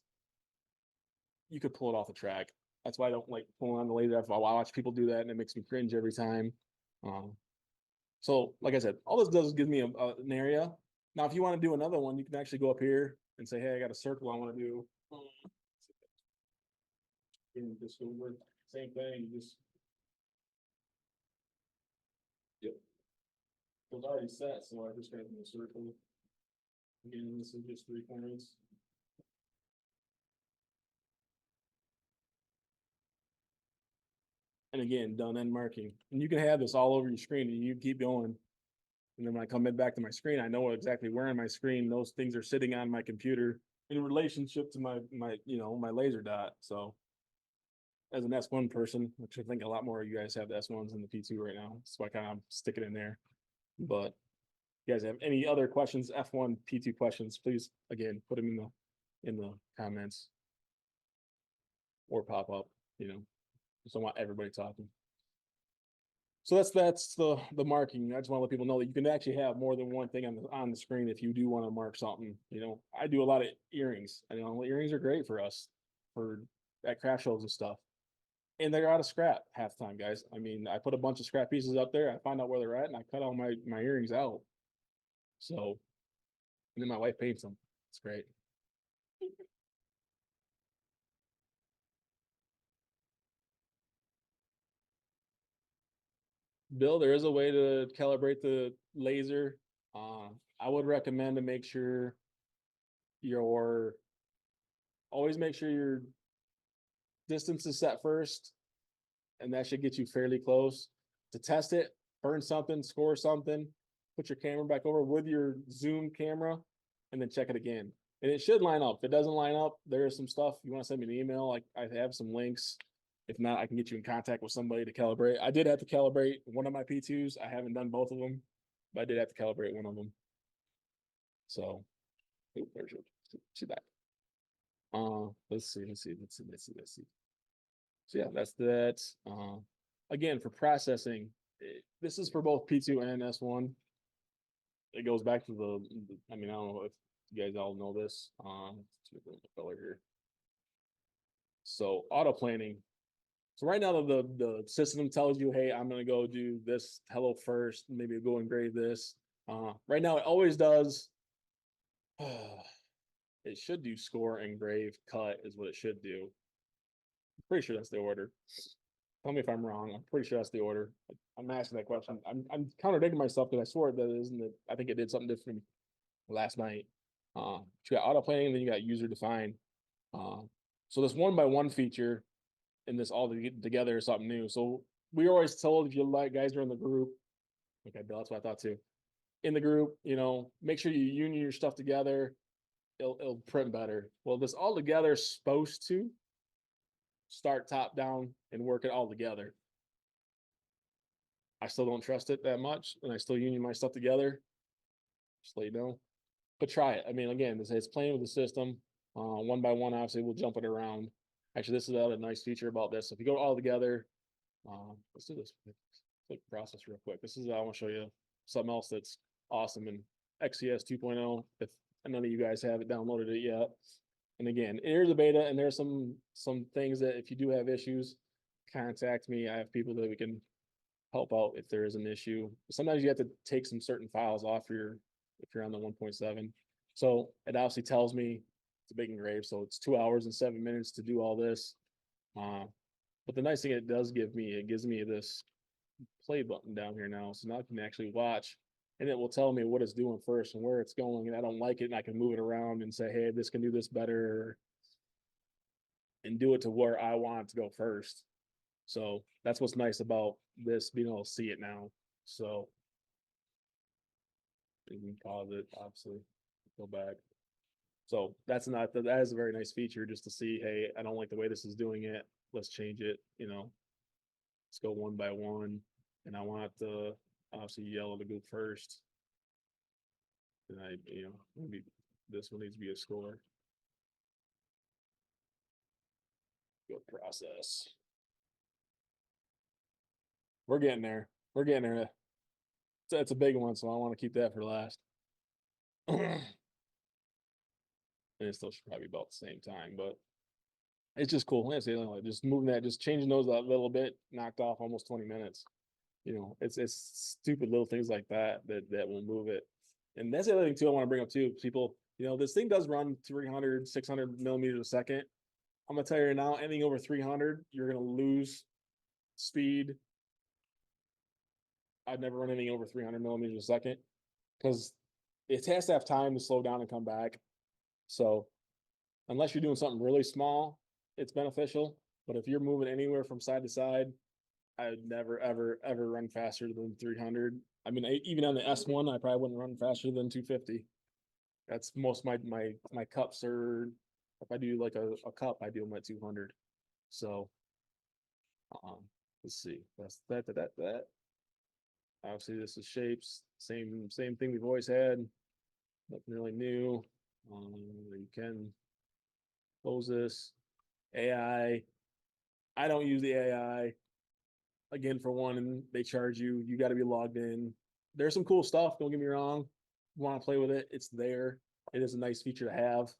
you could pull it off the track. That's why I don't like pulling on the laser. I watch people do that and it makes me cringe every time. So like I said, all this does is give me an area. Now, if you want to do another one, you can actually go up here and say, hey, I got a circle I want to do. And just over, same thing, just. Yep. It was already set, so I just got in a circle. Again, this is just 3 points. And again, done end marking. And you can have this all over your screen and you keep going. And then when I come back to my screen, I know exactly where on my screen those things are sitting on my computer in relationship to my laser dot. So as an S1 person, which I think a lot more of you guys have the S1s and the P2 right now, so I kind of stick it in there. But if you guys have any other questions, F1, P2 questions, please again put them in the comments or pop up. Just don't want everybody talking. So that's the marking. I just want to let people know that you can actually have more than one thing on the screen if you do want to mark something. I do a lot of earrings. I know earrings are great for us at craft shows and stuff. And they're out of scrap half the time, guys. I mean, I put a bunch of scrap pieces up there, I find out where they're at, and I cut all my earrings out. So, and then my wife paints them. It's great. Bill, there is a way to calibrate the laser. I would recommend to make sure always make sure your distance is set first, and that should get you fairly close. To test it, burn something, score something, put your camera back over with your zoom camera, and then check it again. And it should line up. If it doesn't line up, there's some stuff. You want to send me an email, I have some links. If not, I can get you in contact with somebody to calibrate. I did have to calibrate one of my P2s. I haven't done both of them, but I did have to calibrate one of them. So, there's your, see that. Let's see. So yeah, that's that. Again, for processing, this is for both P2 and S1. It goes back to I don't know if you guys all know this. Color here. So auto planning. So right now the system tells you, hey, I'm gonna go do this hello first, maybe go engrave this. Right now it always does. It should do score, engrave, cut is what it should do. I'm pretty sure that's the order. Tell me if I'm wrong. I'm pretty sure that's the order. I'm asking that question. I'm contradicting myself because I swore that isn't it. I think it did something different last night. You got auto planning, and then you got user defined. So this 1x1 feature and this all together is something new. So we were always told, if you guys are in the group, okay, Bill, that's what I thought too. In the group, make sure you union your stuff together. It'll print better. Well, this all together is supposed to start top down and work it all together. I still don't trust it that much, and I still union my stuff together. Just let you know. But try it. Again, it's playing with the system. One by one, obviously, we'll jump it around. Actually, this is another nice feature about this. If you go all together, let's do this quick process real quick. This is, I want to show you something else that's awesome in XCS 2.0. If none of you guys haven't downloaded it yet. And again, here's a beta, and there's some things that if you do have issues, contact me. I have people that we can help out if there is an issue. Sometimes you have to take some certain files off if you're on the 1.7. So it obviously tells me it's a big engrave, so it's 2 hours and 7 minutes to do all this. But the nice thing it does give me, it gives me this play button down here now. So now I can actually watch, and it will tell me what it's doing first and where it's going. And I don't like it, and I can move it around and say, hey, this can do this better, and do it to where I want it to go first. So that's what's nice about this, being able to see it now. So you can pause it, obviously, go back. So that is a very nice feature, just to see, hey, I don't like the way this is doing it. Let's change it, let's go one by one. And I want the obviously yellow to go first. And maybe this one needs to be a score. Go process. We're getting there. We're getting there. It's a big one, so I want to keep that for last. And it still should probably be about the same time, but it's just cool. Just moving that, just changing those a little bit, knocked off almost 20 minutes. It's stupid little things like that will move it. And that's the other thing too I want to bring up too. People, this thing does run 300, 600 millimeters a second. I'm gonna tell you right now, anything over 300, you're gonna lose speed. I've never run anything over 300 millimeters a second because it has to have time to slow down and come back. So unless you're doing something really small, it's beneficial. But if you're moving anywhere from side to side, I'd never, ever, ever run faster than 300. I mean, even on the S1, I probably wouldn't run faster than 250. That's most my cups are, if I do like a cup, I do them at 200. So, let's see. That's that. Obviously, this is shapes. Same thing we've always had. Nothing really new. You can close this. AI. I don't use the AI. Again, for one, and they charge you. You got to be logged in. There's some cool stuff. Don't get me wrong. You want to play with it? It's there. It is a nice feature to have.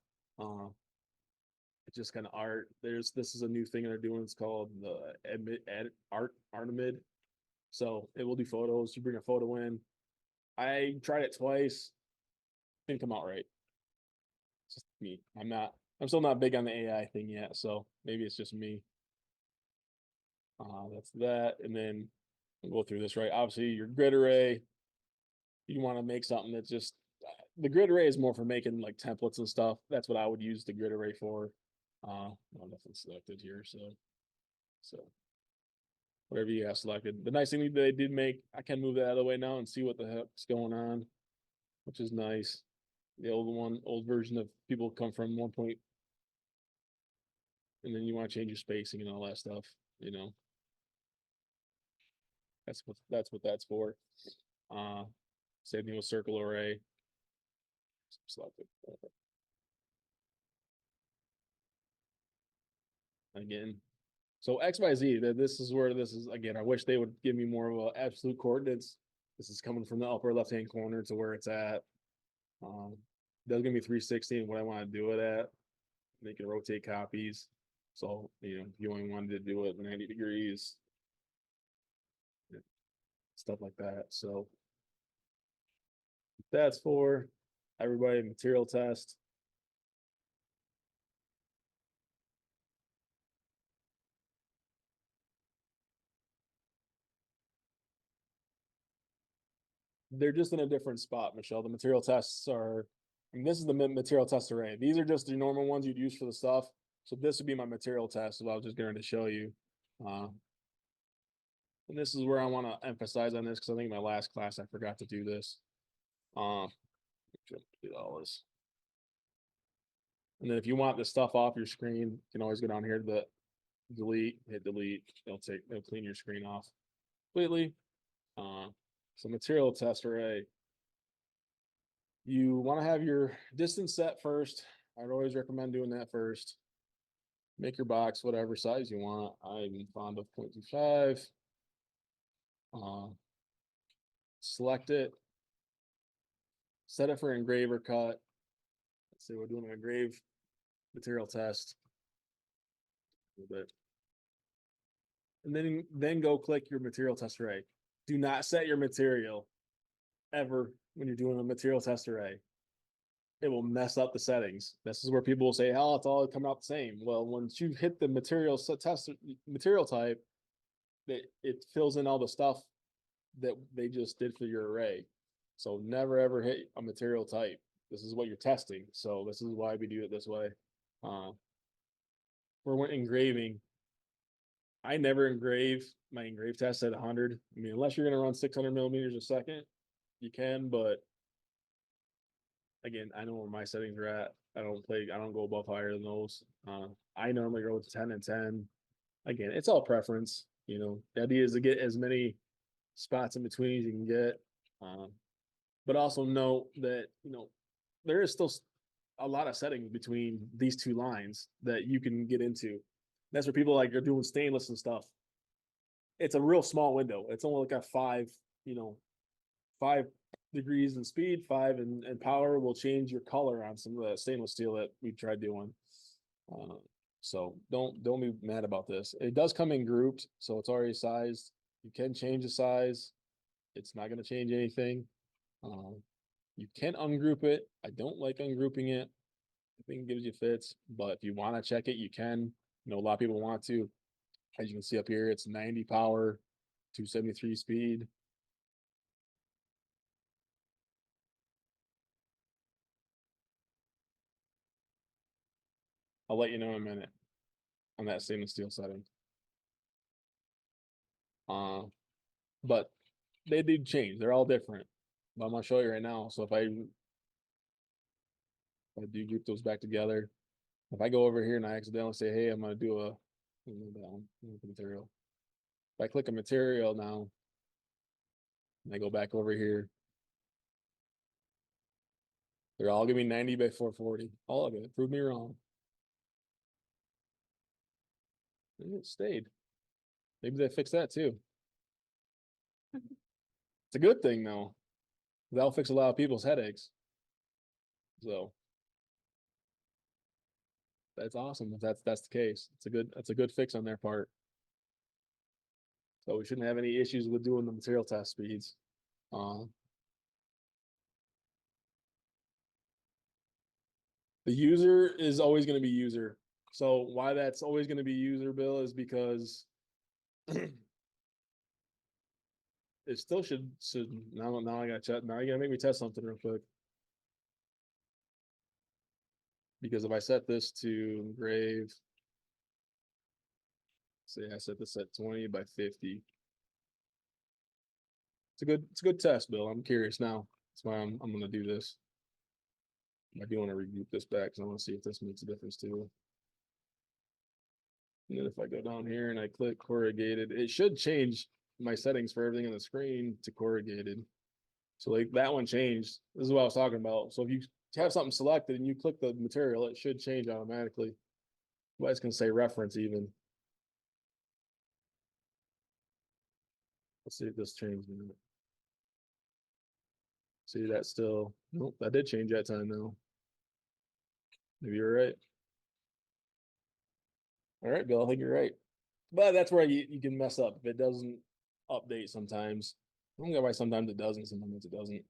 It's just kind of art. This is a new thing they're doing. It's called the Artemid. So it will do photos. You bring a photo in. I tried it twice. Didn't come out right. It's just me. I'm still not big on the AI thing yet. So maybe it's just me. That's that. And then we'll go through this, right? Obviously your grid array, you want to make something that's just, the grid array is more for making like templates and stuff. That's what I would use the grid array for. Nothing selected here. So whatever you have selected. The nice thing they did make, I can move that out of the way now and see what the heck's going on, which is nice. The old version of people come from 1 point, and then you want to change your spacing and all that stuff, That's what that's for. Same thing with circle array. Selected. Again. So XYZ, this is where this is again. I wish they would give me more of a absolute coordinates. This is coming from the upper left-hand corner to where it's at. Does give me 360 and what I want to do it at. They can rotate copies. So, if you only wanted to do it 90 degrees, stuff like that. So that's for everybody. Material test. They're just in a different spot, Michelle. The material tests are, this is the material test array. These are just the normal ones you'd use for the stuff. So this would be my material test. So I was just going to show you. And this is where I want to emphasize on this because I think in my last class I forgot to do this. Do all this. And then if you want the stuff off your screen, you can always go down here to the delete, hit delete. It'll clean your screen off completely. So material test array. You want to have your distance set first. I'd always recommend doing that first. Make your box whatever size you want. I'm fond of 0.25. Select it. Set it for engrave or cut. Let's say we're doing an engrave material test. A little bit. And then go click your material test array. Do not set your material ever when you're doing a material test array. It will mess up the settings. This is where people will say, "Oh, it's all coming out the same." Well, once you hit the material test material type, it fills in all the stuff that they just did for your array. So never ever hit a material type. This is what you're testing. So this is why we do it this way. For engraving, I never engrave my engrave test at 100. I mean, unless you're going to run 600 millimeters a second, you can, but again, I know where my settings are at. I don't go above higher than those. I normally go with 10 and 10. Again, it's all preference. You know, the idea is to get as many spots in between as you can get. But also note that, you know, there is still a lot of settings between these two lines that you can get into. That's where people like are doing stainless and stuff. It's a real small window. It's only like a 5 degrees in speed, 5 in power will change your color on some of the stainless steel that we tried doing. So don't be mad about this. It does come in grouped, so it's already sized. You can change the size. It's not going to change anything. You can ungroup it. I don't like ungrouping it. I think it gives you fits, but if you want to check it, you can. You know, a lot of people want to. As you can see up here, it's 90 power, 273 speed. I'll let you know in a minute on that stainless steel setting. But they do change. They're all different. But I'm gonna show you right now. So if I do group those back together, if I go over here and I accidentally say, "Hey, I'm gonna do a material," if I click a material now, and I go back over here, they're all gonna be 90 by 440. All of it. Prove me wrong. And it stayed. Maybe they fixed that too. It's a good thing though. That'll fix a lot of people's headaches. So that's awesome if that's the case. That's a good fix on their part. So we shouldn't have any issues with doing the material test speeds. The user is always going to be user. So why that's always going to be user, Bill, is because it still should now I got to now you gotta make me test something real quick. Because if I set this to engrave, say I set this at 20 by 50. It's a good test, Bill. I'm curious now. That's why I'm gonna do this. I do want to regroup this back because I want to see if this makes a difference too. And then if I go down here and I click corrugated, it should change my settings for everything on the screen to corrugated. So like that one changed. This is what I was talking about. So if you have something selected and you click the material, it should change automatically. You guys can say reference even. Let's see if this changed. See that still, nope, that did change that time though. Maybe you're right. All right, Bill, I think you're right. But that's where you can mess up if it doesn't update sometimes. I don't know why sometimes it doesn't, sometimes it doesn't.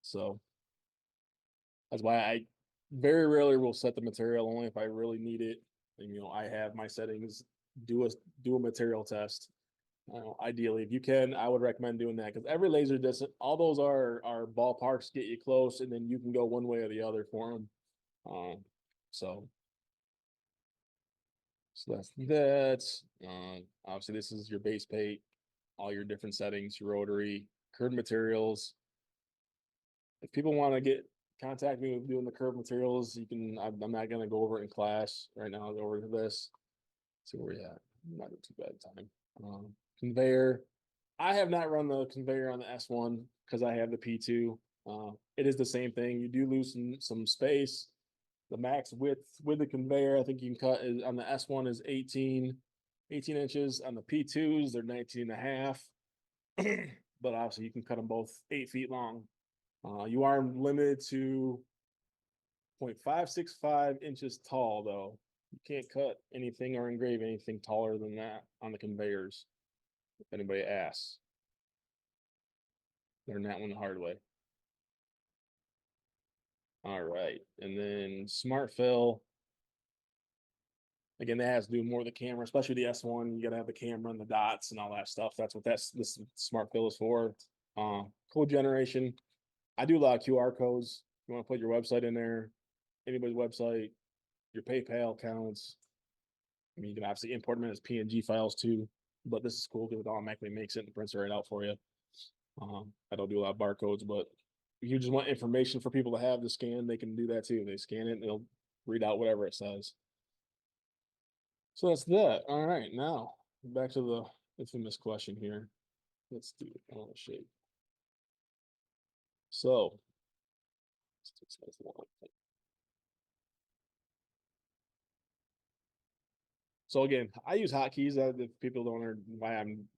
So that's why I very rarely will set the material, only if I really need it. And you know, I have my settings, do a material test. Ideally, if you can, I would recommend doing that because every laser distance, all those are ballparks, get you close, and then you can go one way or the other for them. So that's that. Obviously, this is your base plate, all your different settings, your rotary, curved materials. If people want to contact me with doing the curved materials, you can. I'm not going to go over it in class right now. I'll go over to this. See where we at. Not too bad time. Conveyor. I have not run the conveyor on the S1 because I have the P2. It is the same thing. You do lose some space. The max width with the conveyor, I think you can cut is on the S1 is 18 inches. On the P2s, they're 19 and a half. But obviously you can cut them both 8 feet long. You are limited to 0.565 inches tall, though. You can't cut anything or engrave anything taller than that on the conveyors. If anybody asks, learn that one the hard way. All right, and then smart fill. Again, that has to do more with the camera, especially the S1. You gotta have the camera and the dots and all that stuff. That's what this smart fill is for. Code generation. I do a lot of QR codes. You want to put your website in there, anybody's website, your PayPal accounts. I mean, you can obviously import them as PNG files too, but this is cool because it automatically makes it and prints it right out for you. I don't do a lot of barcodes, but if you just want information for people to have to scan, they can do that too. They scan it and it'll read out whatever it says. So that's that. All right, now back to the infamous question here. Let's do it on the shape. So again, I use hotkeys. If people don't know why I'm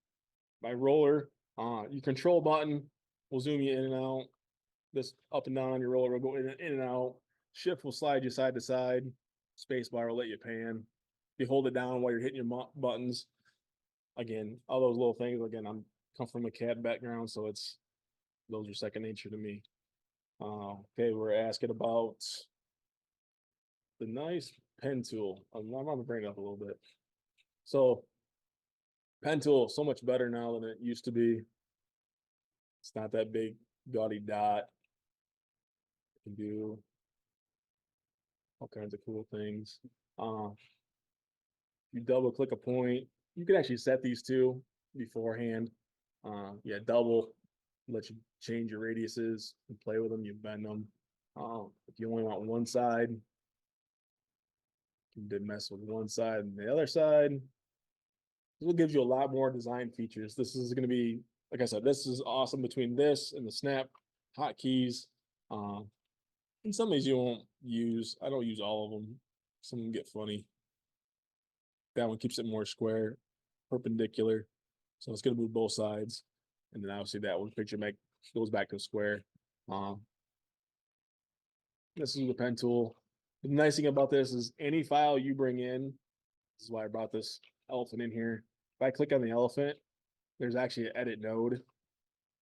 my roller, your control button will zoom you in and out. This up and down on your roller will go in and out. Shift will slide you side to side. Space bar will let you pan. You hold it down while you're hitting your buttons. Again, all those little things. Again, come from a CAD background, so those are second nature to me. Okay, we're asking about the nice pen tool. I'm gonna bring it up a little bit. So, pen tool so much better now than it used to be. It's not that big gaudy dot. You can do all kinds of cool things. You double click a point. You can actually set these two beforehand. Yeah, double let you change your radiuses and play with them. You bend them. If you only want one side, you did mess with one side and the other side. This will give you a lot more design features. This is going to be, like I said, this is awesome between this and the snap hotkeys. And some of these you won't use. I don't use all of them. Some of them get funny. That one keeps it more square, perpendicular. So it's going to move both sides. And then obviously that one picture goes back to square. This is the pen tool. The nice thing about this is any file you bring in, this is why I brought this elephant in here. If I click on the elephant, there's actually an edit node.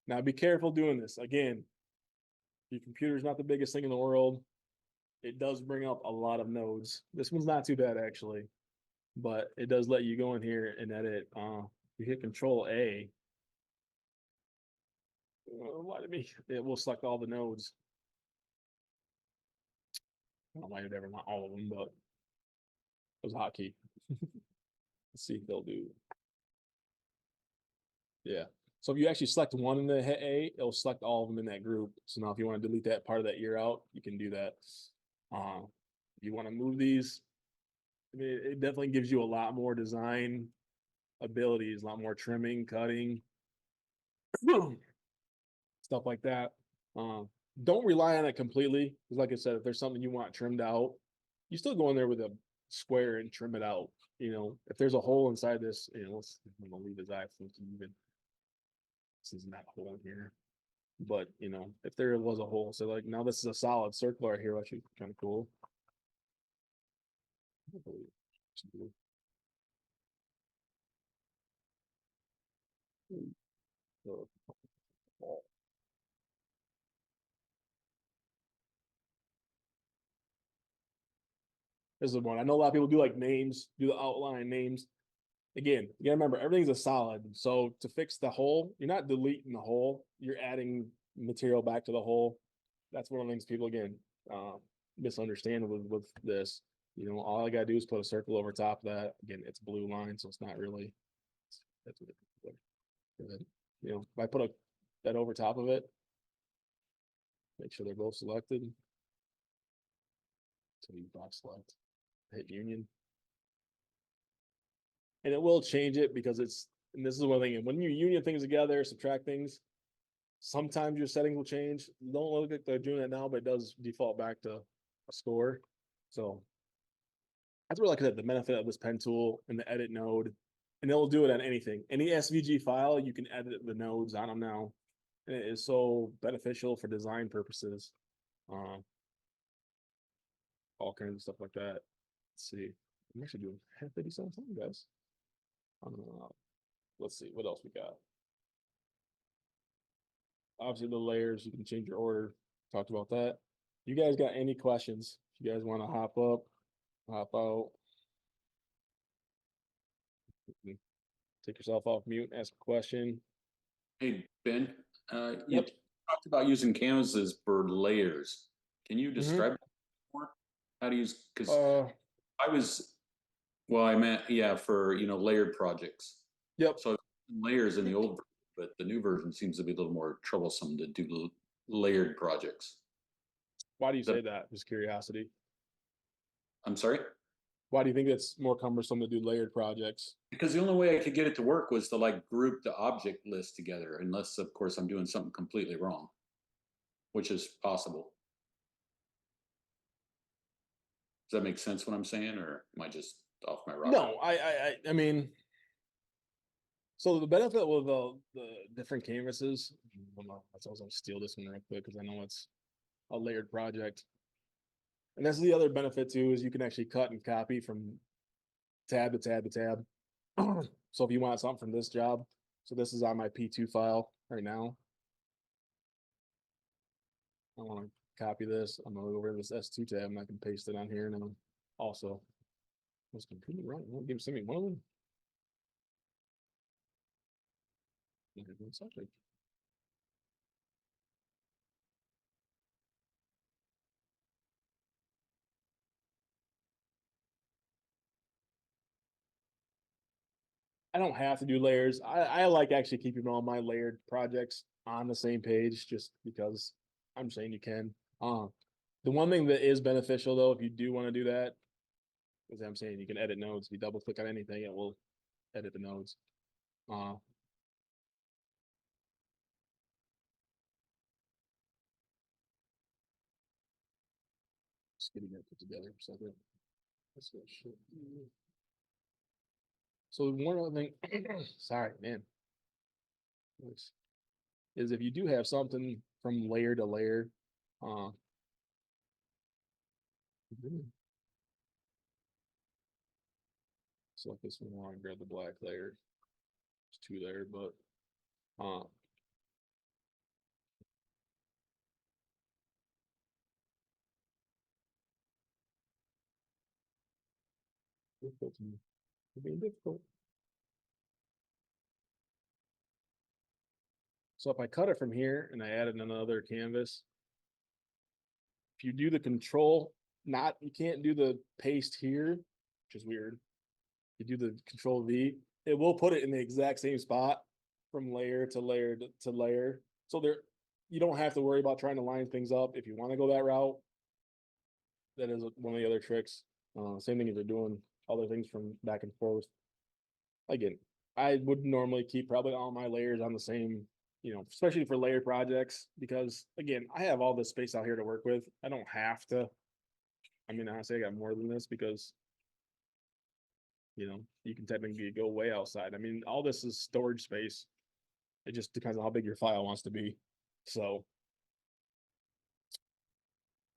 Now be careful doing this. Again, your computer is not the biggest thing in the world. It does bring up a lot of nodes. This one's not too bad actually, but it does let you go in here and edit. You hit Control A. It will select all the nodes. I don't know why you'd ever want all of them, but it was a hotkey. Let's see if they'll do. Yeah. So if you actually select one in the hit A, it'll select all of them in that group. So now if you want to delete that part of that ear out, you can do that. If you want to move these, I mean, it definitely gives you a lot more design abilities, a lot more trimming, cutting, stuff like that. Don't rely on it completely. Because like I said, if there's something you want trimmed out, you still go in there with a square and trim it out. You know, if there's a hole inside this, you know, I'm gonna leave his eye thinking even this is not a hole in here. But you know, if there was a hole, so like now this is a solid circle right here, which is kind of cool. This is one. I know a lot of people do like names, do the outline names. Again, you gotta remember everything's a solid. So to fix the hole, you're not deleting the hole, you're adding material back to the hole. That's one of the things people again misunderstand with this. You know, all I gotta do is put a circle over top of that. Again, it's blue line, so it's not really that's what it, you know, if I put that over top of it, make sure they're both selected. So you box select, hit union. And it will change it because and this is one thing, when you union things together, subtract things, sometimes your settings will change. Don't look like they're doing it now, but it does default back to a score. So that's where, like I said, the benefit of this pen tool and the edit node, and it'll do it on anything. Any SVG file, you can edit the nodes on them now. And it is so beneficial for design purposes. All kinds of stuff like that. Let's see. I'm actually doing half 57 time, guys. Let's see what else we got. Obviously, the layers, you can change your order. Talked about that. You guys got any questions? If you guys want to hop up, hop out, take yourself off mute, ask a question. Hey, Ben, you Yep. talked about using canvases for layers. Can you describe it more? How to use, because I was, well, I meant, yeah, for, layered projects. Yep. So layers in the old version, but the new version seems to be a little more troublesome to do layered projects. Why do you say that? Just curiosity. I'm sorry? Why do you think it's more cumbersome to do layered projects? Because the only way I could get it to work was to like group the object list together, unless of course I'm doing something completely wrong, which is possible. Does that make sense what I'm saying, or am I just off my rocker? No, I mean, so the benefit with the different canvases, let's also steal this one real quick because I know it's a layered project. And that's the other benefit too, is you can actually cut and copy from tab to tab to tab. So if you want something from this job, so this is on my P2 file right now. I want to copy this. I'm gonna go over to this S2 tab and I can paste it on here now. Also, was completely wrong. Won't give me one of them. Something. I don't have to do layers. I like actually keeping all my layered projects on the same page just because I'm saying you can. The one thing that is beneficial though, if you do want to do that, is I'm saying you can edit nodes. If you double click on anything, it will edit the nodes. Just getting that put together for a second. That's what should be. So one other thing, sorry, man, is if you do have something from layer to layer, select this one, I want to grab the black layer. There's two there, but difficult to me. Being difficult. So if I cut it from here and I added another canvas, if you do the control, you can't do the paste here, which is weird. You do the control V, it will put it in the exact same spot from layer to layer to layer. So you don't have to worry about trying to line things up. If you want to go that route, that is one of the other tricks. Same thing if you're doing other things from back and forth. Again, I would normally keep probably all my layers on the same, especially for layered projects, because again, I have all this space out here to work with. I don't have to. I mean, honestly, I got more than this because, you can technically go way outside. I mean, all this is storage space. It just depends on how big your file wants to be. So.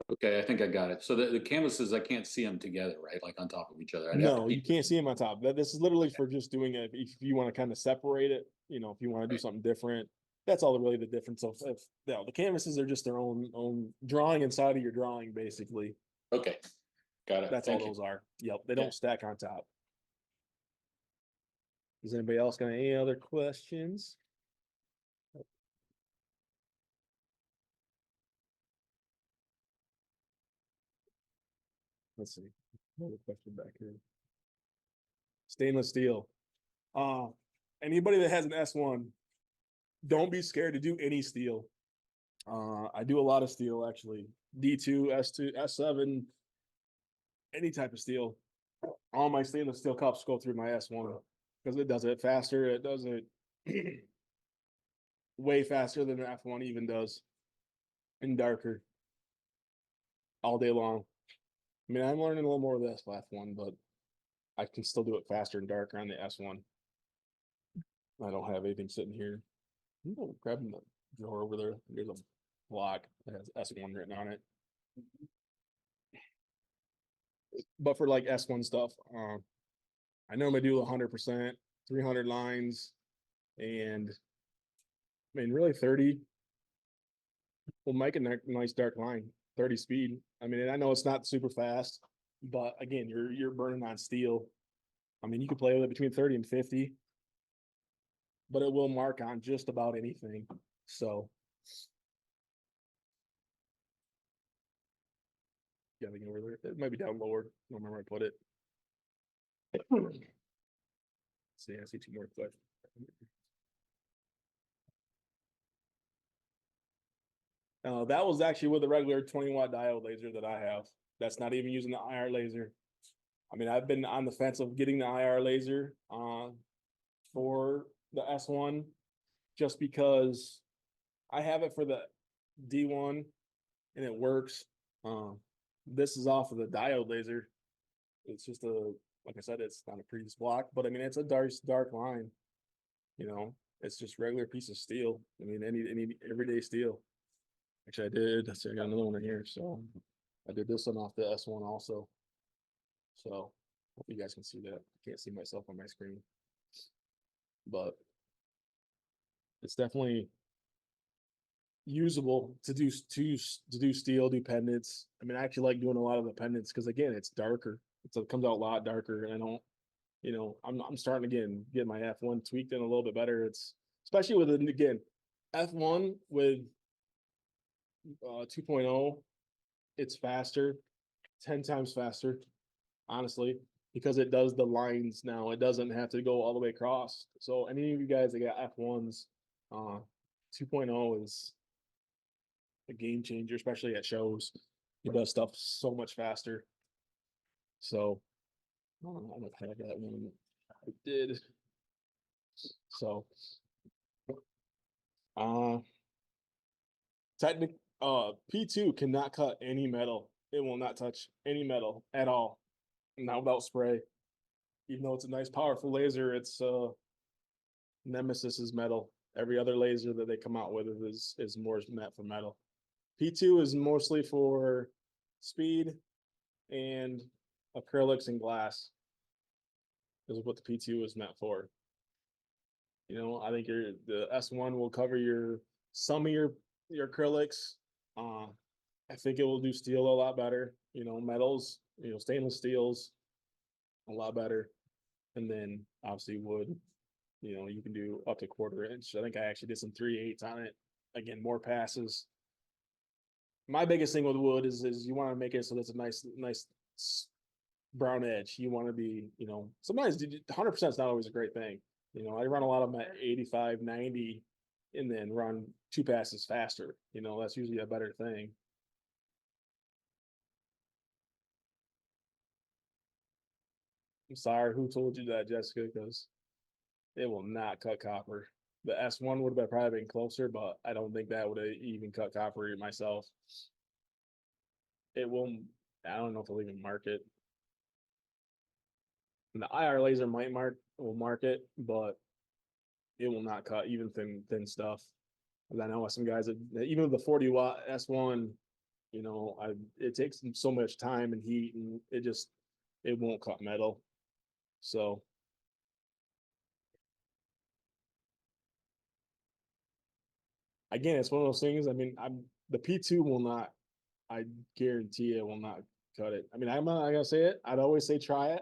Okay, I think I got it. So the canvases, I can't see them together, right? Like on top of each other. No, you can't see them on top. This is literally for just doing it. If you want to kind of separate it, if you want to do something different, that's all really the difference. Of the canvases are just their own drawing inside of your drawing, basically. Okay, got it. That's all those are. Yep, they don't stack on top. Does anybody else got any other questions? Let's see. Another question back here. Stainless steel. Anybody that has an S1, don't be scared to do any steel. I do a lot of steel actually. D2, S2, S7, any type of steel. All my stainless steel cups go through my S1 because it does it faster. It does it way faster than the F1 even does, and darker all day long. I mean, I'm learning a little more with this F1, but I can still do it faster and darker on the S1. I don't have anything sitting here. I'm gonna grab the drawer over there. There's a block that has S1 written on it. But for like S1 stuff, I normally do 100%, 300 lines, and I mean, really 30 will make a nice dark line, 30 speed. I mean, I know it's not super fast, but again, you're burning on steel. I mean, you can play with it between 30 and 50, but it will mark on just about anything. So yeah, I think over there. It might be down lower. I don't remember where I put it. See, I see two more questions. That was actually with the regular 20-watt diode laser that I have. That's not even using the IR laser. I mean, I've been on the fence of getting the IR laser for the S1 just because I have it for the D1 and it works. This is off of the diode laser. It's just like I said, it's not a previous block, but I mean, it's a dark line. You know, it's just regular piece of steel. I mean, any everyday steel. Actually, I did. I got another one in here. So I did this one off the S1 also. So hope you guys can see that. I can't see myself on my screen, but it's definitely usable to do steel, do pendants. I mean, I actually like doing a lot of the pendants because again, it's darker. It comes out a lot darker, and I don't, you know, I'm starting to get my F1 tweaked in a little bit better. It's especially with it again, F1 with 2.0, it's faster, 10 times faster, honestly, because it does the lines now. It doesn't have to go all the way across. So any of you guys that got F1s, 2.0 is a game changer, especially at shows. It does stuff so much faster. So I don't know if I had that one. I did. So P2 cannot cut any metal. It will not touch any metal at all. Not without spray. Even though it's a nice powerful laser, it's nemesis is metal. Every other laser that they come out with is more meant for metal. P2 is mostly for speed and acrylics and glass. Is what the P2 is meant for. You know, I think the S1 will cover some of your acrylics. I think it will do steel a lot better. You know, metals, you know, stainless steels a lot better. And then obviously wood, you know, you can do up to 1/4 inch. I think I actually did some 3/8 on it. Again, more passes. My biggest thing with wood is you want to make it so that's a nice brown edge. You want to be, you know, sometimes 100% is not always a great thing. You know, I run a lot of them at 85, 90, and then run 2 passes faster. You know, that's usually a better thing. I'm sorry, who told you that, Jessica? Because it will not cut copper. The S1 would have probably been closer, but I don't think that would have even cut copper myself. It will, I don't know if it'll even mark it. And the IR laser will mark it, but it will not cut even thin stuff. And I know some guys that even with the 40-watt S1, you know, it takes them so much time and heat, and it won't cut metal. So again, it's one of those things. I mean, the P2 will not. I guarantee it will not cut it. I mean, I'm not gonna say it. I'd always say try it,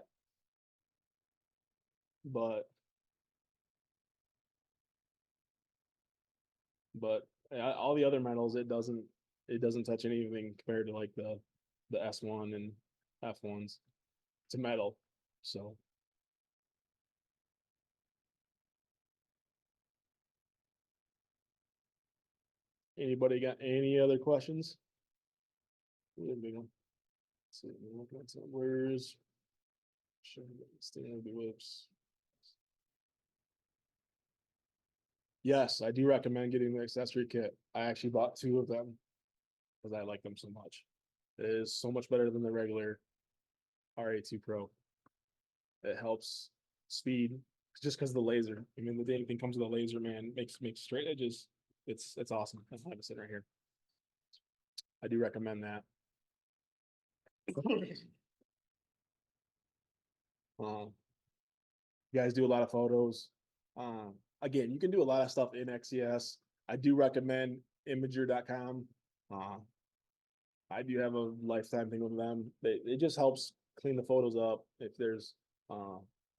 but all the other metals, it doesn't touch anything compared to like the S1 and F1s. It's a metal, so. Anybody got any other questions? Really big one. Let's see, we're looking at some where's standard whips. Yes, I do recommend getting the accessory kit. I actually bought 2 of them because I like them so much. It is so much better than the regular. RA2 Pro. It helps speed just because of the laser. I mean, the anything comes with a laser, man, makes straight edges. It's awesome. I have it sitting right here. I do recommend that. You guys do a lot of photos. Again, you can do a lot of stuff in XCS. I do recommend imager.com. I do have a lifetime thing with them. It just helps clean the photos up. If there's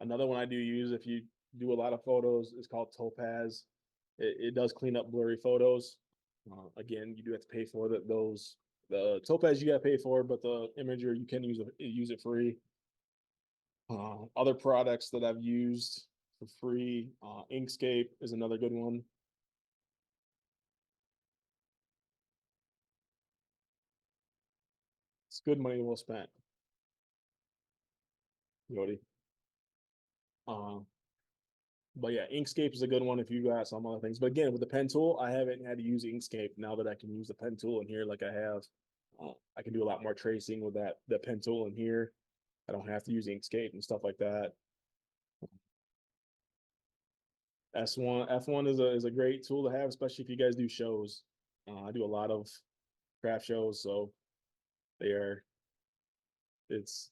another one I do use, if you do a lot of photos, it's called Topaz. It does clean up blurry photos. Again, you do have to pay for those. The Topaz you got to pay for, but the Imager you can use it free. Other products that I've used for free, Inkscape is another good one. It's good money well spent. Yodi. But yeah, Inkscape is a good one if you got some other things. But again, with the pen tool, I haven't had to use Inkscape. Now that I can use the pen tool in here like I have, I can do a lot more tracing with the pen tool in here. I don't have to use Inkscape and stuff like that. F1 is a great tool to have, especially if you guys do shows. I do a lot of craft shows, so it's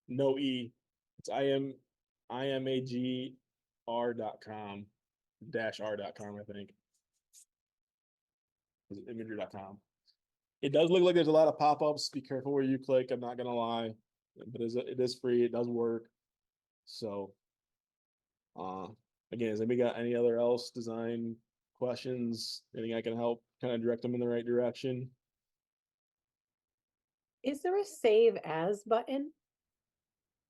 no E. It's imagr.com -r.com, I think. Imager.com. It does look like there's a lot of pop-ups. Be careful where you click. I'm not gonna lie, but it is free. It does work. So, again, has anybody got any other else design questions? Anything I can help kind of direct them in the right direction? Is there a save as button?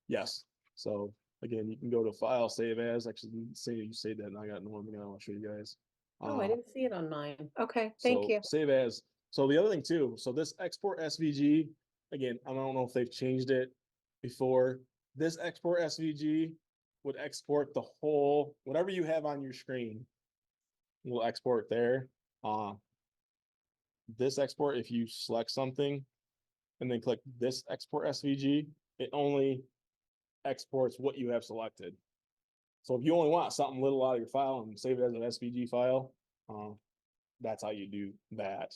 Yes. So again, you can go to File, Save As. Actually, say you say that, and I got Norm again. I'll show you guys. Oh, I didn't see it on mine. Okay, thank So you. Save As. So the other thing too, so this export SVG, again, I don't know if they've changed it before. This export SVG would export the whole, whatever you have on your screen, will export there. This export, if you select something and then click this export SVG, it only exports what you have selected. So if you only want something little out of your file and save it as an SVG file, that's how you do that.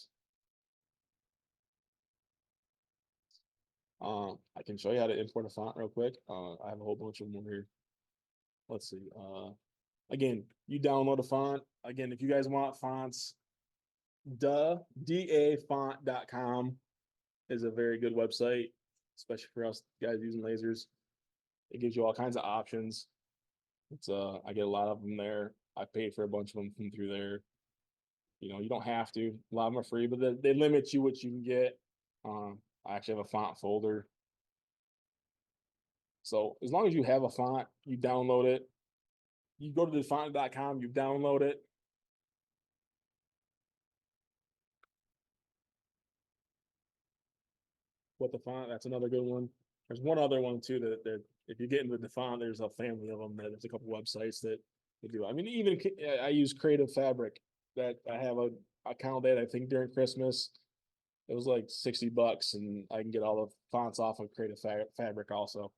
I can show you how to import a font real quick. I have a whole bunch of them over here. Let's see. Again, you download a font. Again, if you guys want fonts, dafont.com is a very good website, especially for us guys using lasers. It gives you all kinds of options. It's I get a lot of them there. I paid for a bunch of them from through there. You know, you don't have to. A lot of them are free, but they limit you what you can get. I actually have a font folder. So as long as you have a font, you download it. You go to the font.com, you download it. What the font, that's another good one. There's one other one too that if you get into the font, there's a family of them. There's a couple websites that they do. I mean, even I use Creative Fabric. That I have a account that I think during Christmas it was like $60, and I can get all the fonts off of Creative Fabric also.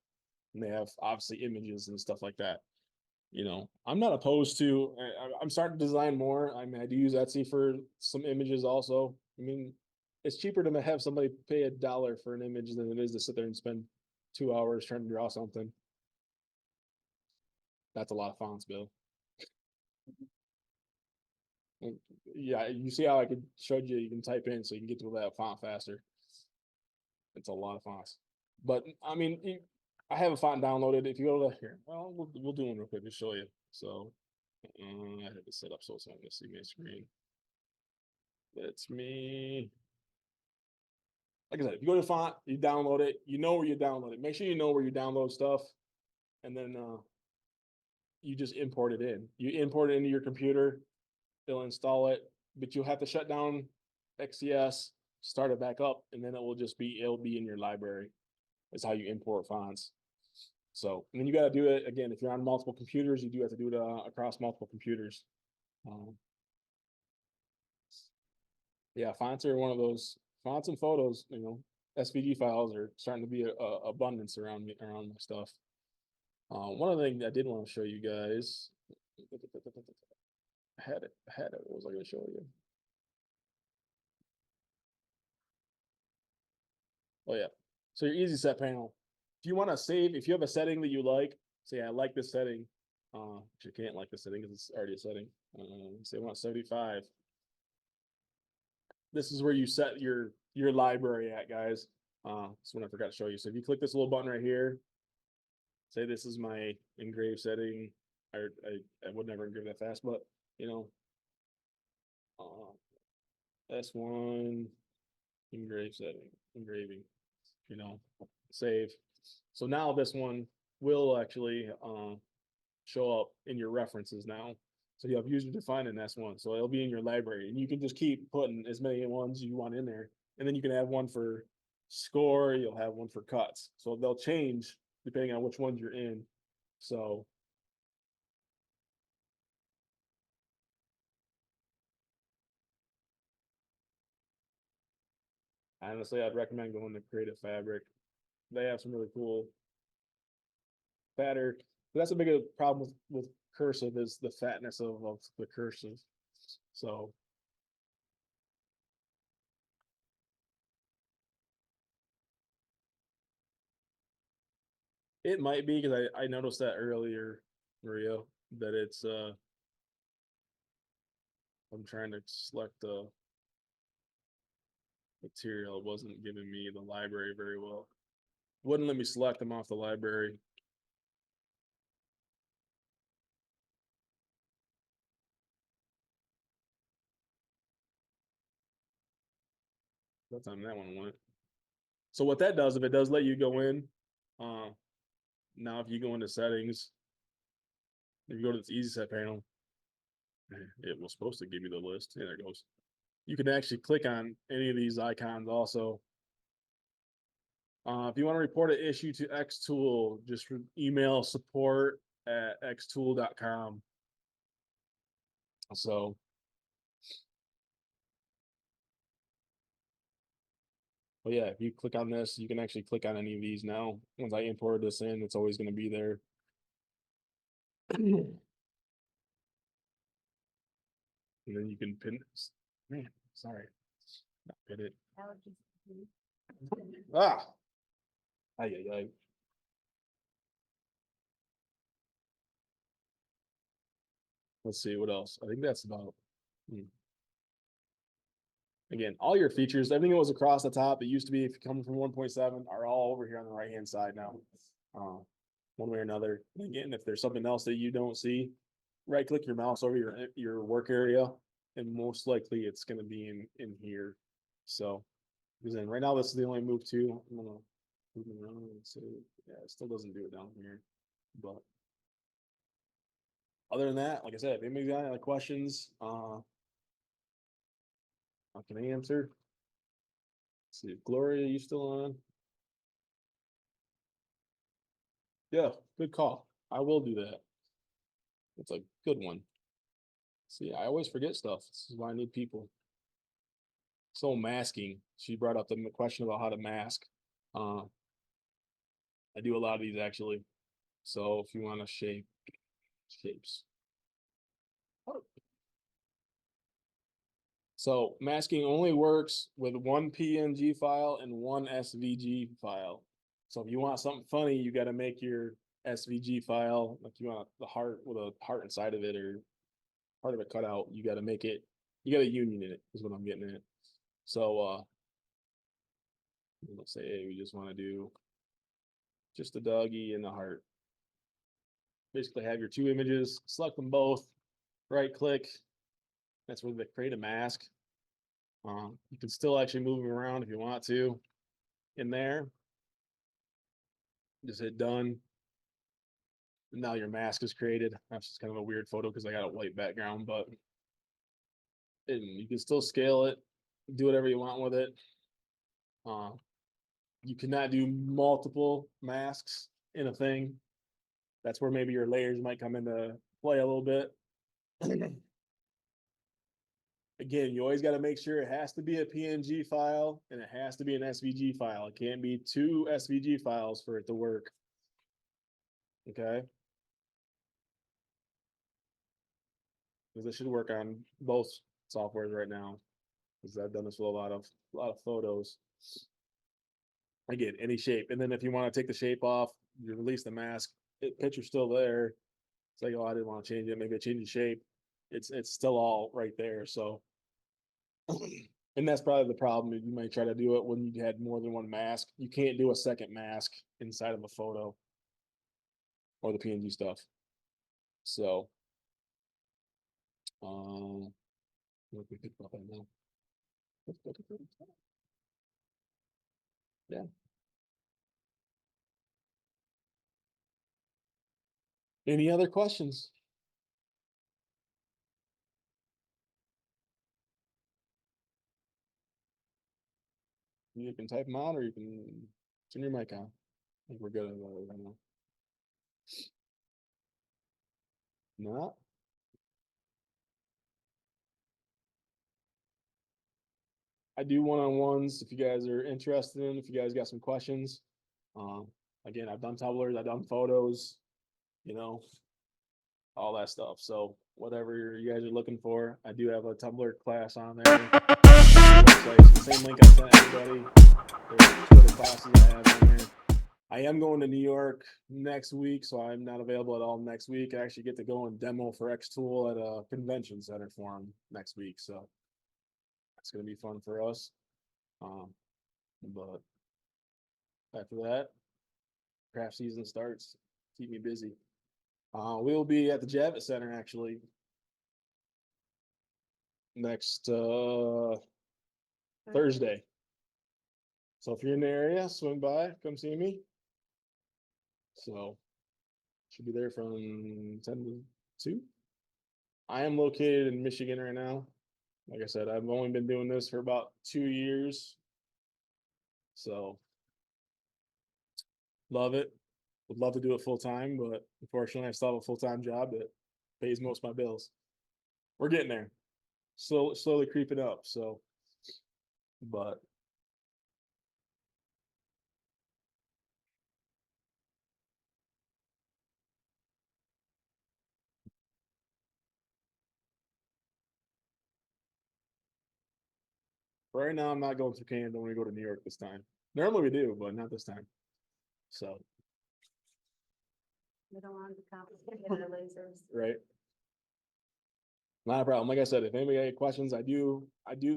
And they have obviously images and stuff like that. You know, I'm not opposed to. I'm starting to design more. I mean, I do use Etsy for some images also. I mean, it's cheaper to have somebody pay $1 for an image than it is to sit there and spend 2 hours trying to draw something. That's a lot of fonts, Bill. Yeah, you see how I could show you, you can type in so you can get to that font faster. It's a lot of fonts. But I mean, I have a font downloaded. If you go to here, well, we'll do one real quick to show you. So I have it set up so it's not gonna see my screen. That's me. Like I said, if you go to font, you download it, you know where you download it. Make sure you know where you download stuff, and then you just import it in. You import it into your computer, it'll install it, but you'll have to shut down XCS, start it back up, and then it'll be in your library. That's how you import fonts. So, and then you got to do it again. If you're on multiple computers, you do have to do it across multiple computers. Yeah, fonts are one of those fonts and photos. You know, SVG files are starting to be a abundance around me, around my stuff. One other thing I did want to show you guys. I had it. What was I going to show you? Oh yeah. So your easy set panel. If you want to save, if you have a setting that you like, say I like this setting. But you can't like the setting because it's already a setting. Say I want 75. This is where you set your library at, guys. That's what I forgot to show you. So if you click this little button right here, say this is my engrave setting. I would never engrave that fast, but you know, S1 engrave setting, engraving, you know, save. So now this one will actually show up in your references now. So you have user defined in S1. So it'll be in your library and you can just keep putting as many ones you want in there. And then you can have one for score, you'll have one for cuts. So they'll change depending on which ones you're in. So honestly, I'd recommend going to Creative Fabric. They have some really cool fatter. That's a big problem with cursive is the fatness of the cursive. So it might be because I noticed that earlier, Maria, that it's I'm trying to select the material. It wasn't giving me the library very well. Wouldn't let me select them off the library. What time that one went? So what that does, if it does let you go in, now if you go into settings, if you go to this easy set panel, it was supposed to give you the list. Yeah, there it goes. You can actually click on any of these icons also. If you want to report an issue to Xtool, just email support@xtool.com. So but yeah, if you click on this, you can actually click on any of these now. Once I import this in, it's always going to be there. And then you can pin this. Man, sorry. Not pin it. Ah. Ay. Let's see what else. I think that's about. Again, all your features, everything that was across the top, it used to be if you come from 1.7 are all over here on the right hand side now. One way or another. And again, if there's something else that you don't see, right click your mouse over your work area, and most likely it's going to be in here. So because then right now this is the only move to. I'm gonna move it around and see. Yeah, it still doesn't do it down here. But other than that, like I said, if anybody's got any questions, I can answer. Let's see, Gloria, you still on? Yeah, good call. I will do that. It's a good one. See, I always forget stuff. This is why I need people. So masking, she brought up the question about how to mask. I do a lot of these actually. So if you want to shapes. So masking only works with one PNG file and one SVG file. So if you want something funny, you got to make your SVG file, like you want the heart with a heart inside of it or part of it cut out. You got to make it, you got a union in it is what I'm getting at. So let's say, hey, we just want to do just the doggy and the heart. Basically have your two images, select them both, right click. That's where they create a mask. You can still actually move them around if you want to in there. Just hit done. And now your mask is created. That's just kind of a weird photo because I got a white background, but you can still scale it, do whatever you want with it. You cannot do multiple masks in a thing. That's where maybe your layers might come into play a little bit. Again, you always gotta make sure it has to be a PNG file and it has to be an SVG file. It can't be two SVG files for it to work. Okay? Because it should work on both softwares right now. Because I've done this with a lot of photos. Again, any shape. And then if you want to take the shape off, you release the mask, picture's still there. It's like, oh, I didn't want to change it. Maybe I change the shape. It's still all right there. So, and that's probably the problem. You might try to do it when you had more than one mask. You can't do a second mask inside of a photo or the PNG stuff. So, what we think about that now? Yeah. Any other questions? You can type them out or you can turn your mic on. I think we're good at that right now. No. I do one-on-ones if you guys are interested in, if you guys got some questions. Again, I've done tumblers, I've done photos, you know, all that stuff. So whatever you guys are looking for, I do have a Tumblr class on there. Website, the same link I sent everybody. There's 2 other classes I have on there. I am going to New York next week, so I'm not available at all next week. I actually get to go and demo for X-Tool at a convention center for them next week, so that's gonna be fun for us. But after that, craft season starts. Keep me busy. We'll be at the Javits Center actually next Thursday. So if you're in the area, swing by, come see me. So should be there from 10 to 2. I am located in Michigan right now. Like I said, I've only been doing this for about 2 years. So love it. Would love to do it full time, but unfortunately I still have a full-time job that pays most of my bills. We're getting there. Slowly creeping up. So, but right now I'm not going through Canada when we go to New York this time. Normally we do, but not this time. So We don't want to complicate our lasers. right. Not a problem. Like I said, if anybody got any questions, I do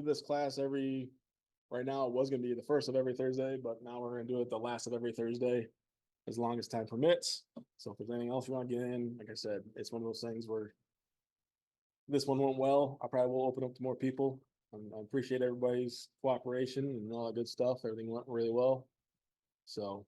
this class right now it was gonna be the first of every Thursday, but now we're gonna do it the last of every Thursday, as long as time permits. So if there's anything else you want to get in, like I said, it's one of those things where this one went well. I probably will open up to more people. I appreciate everybody's cooperation and all that good stuff. Everything went really well. So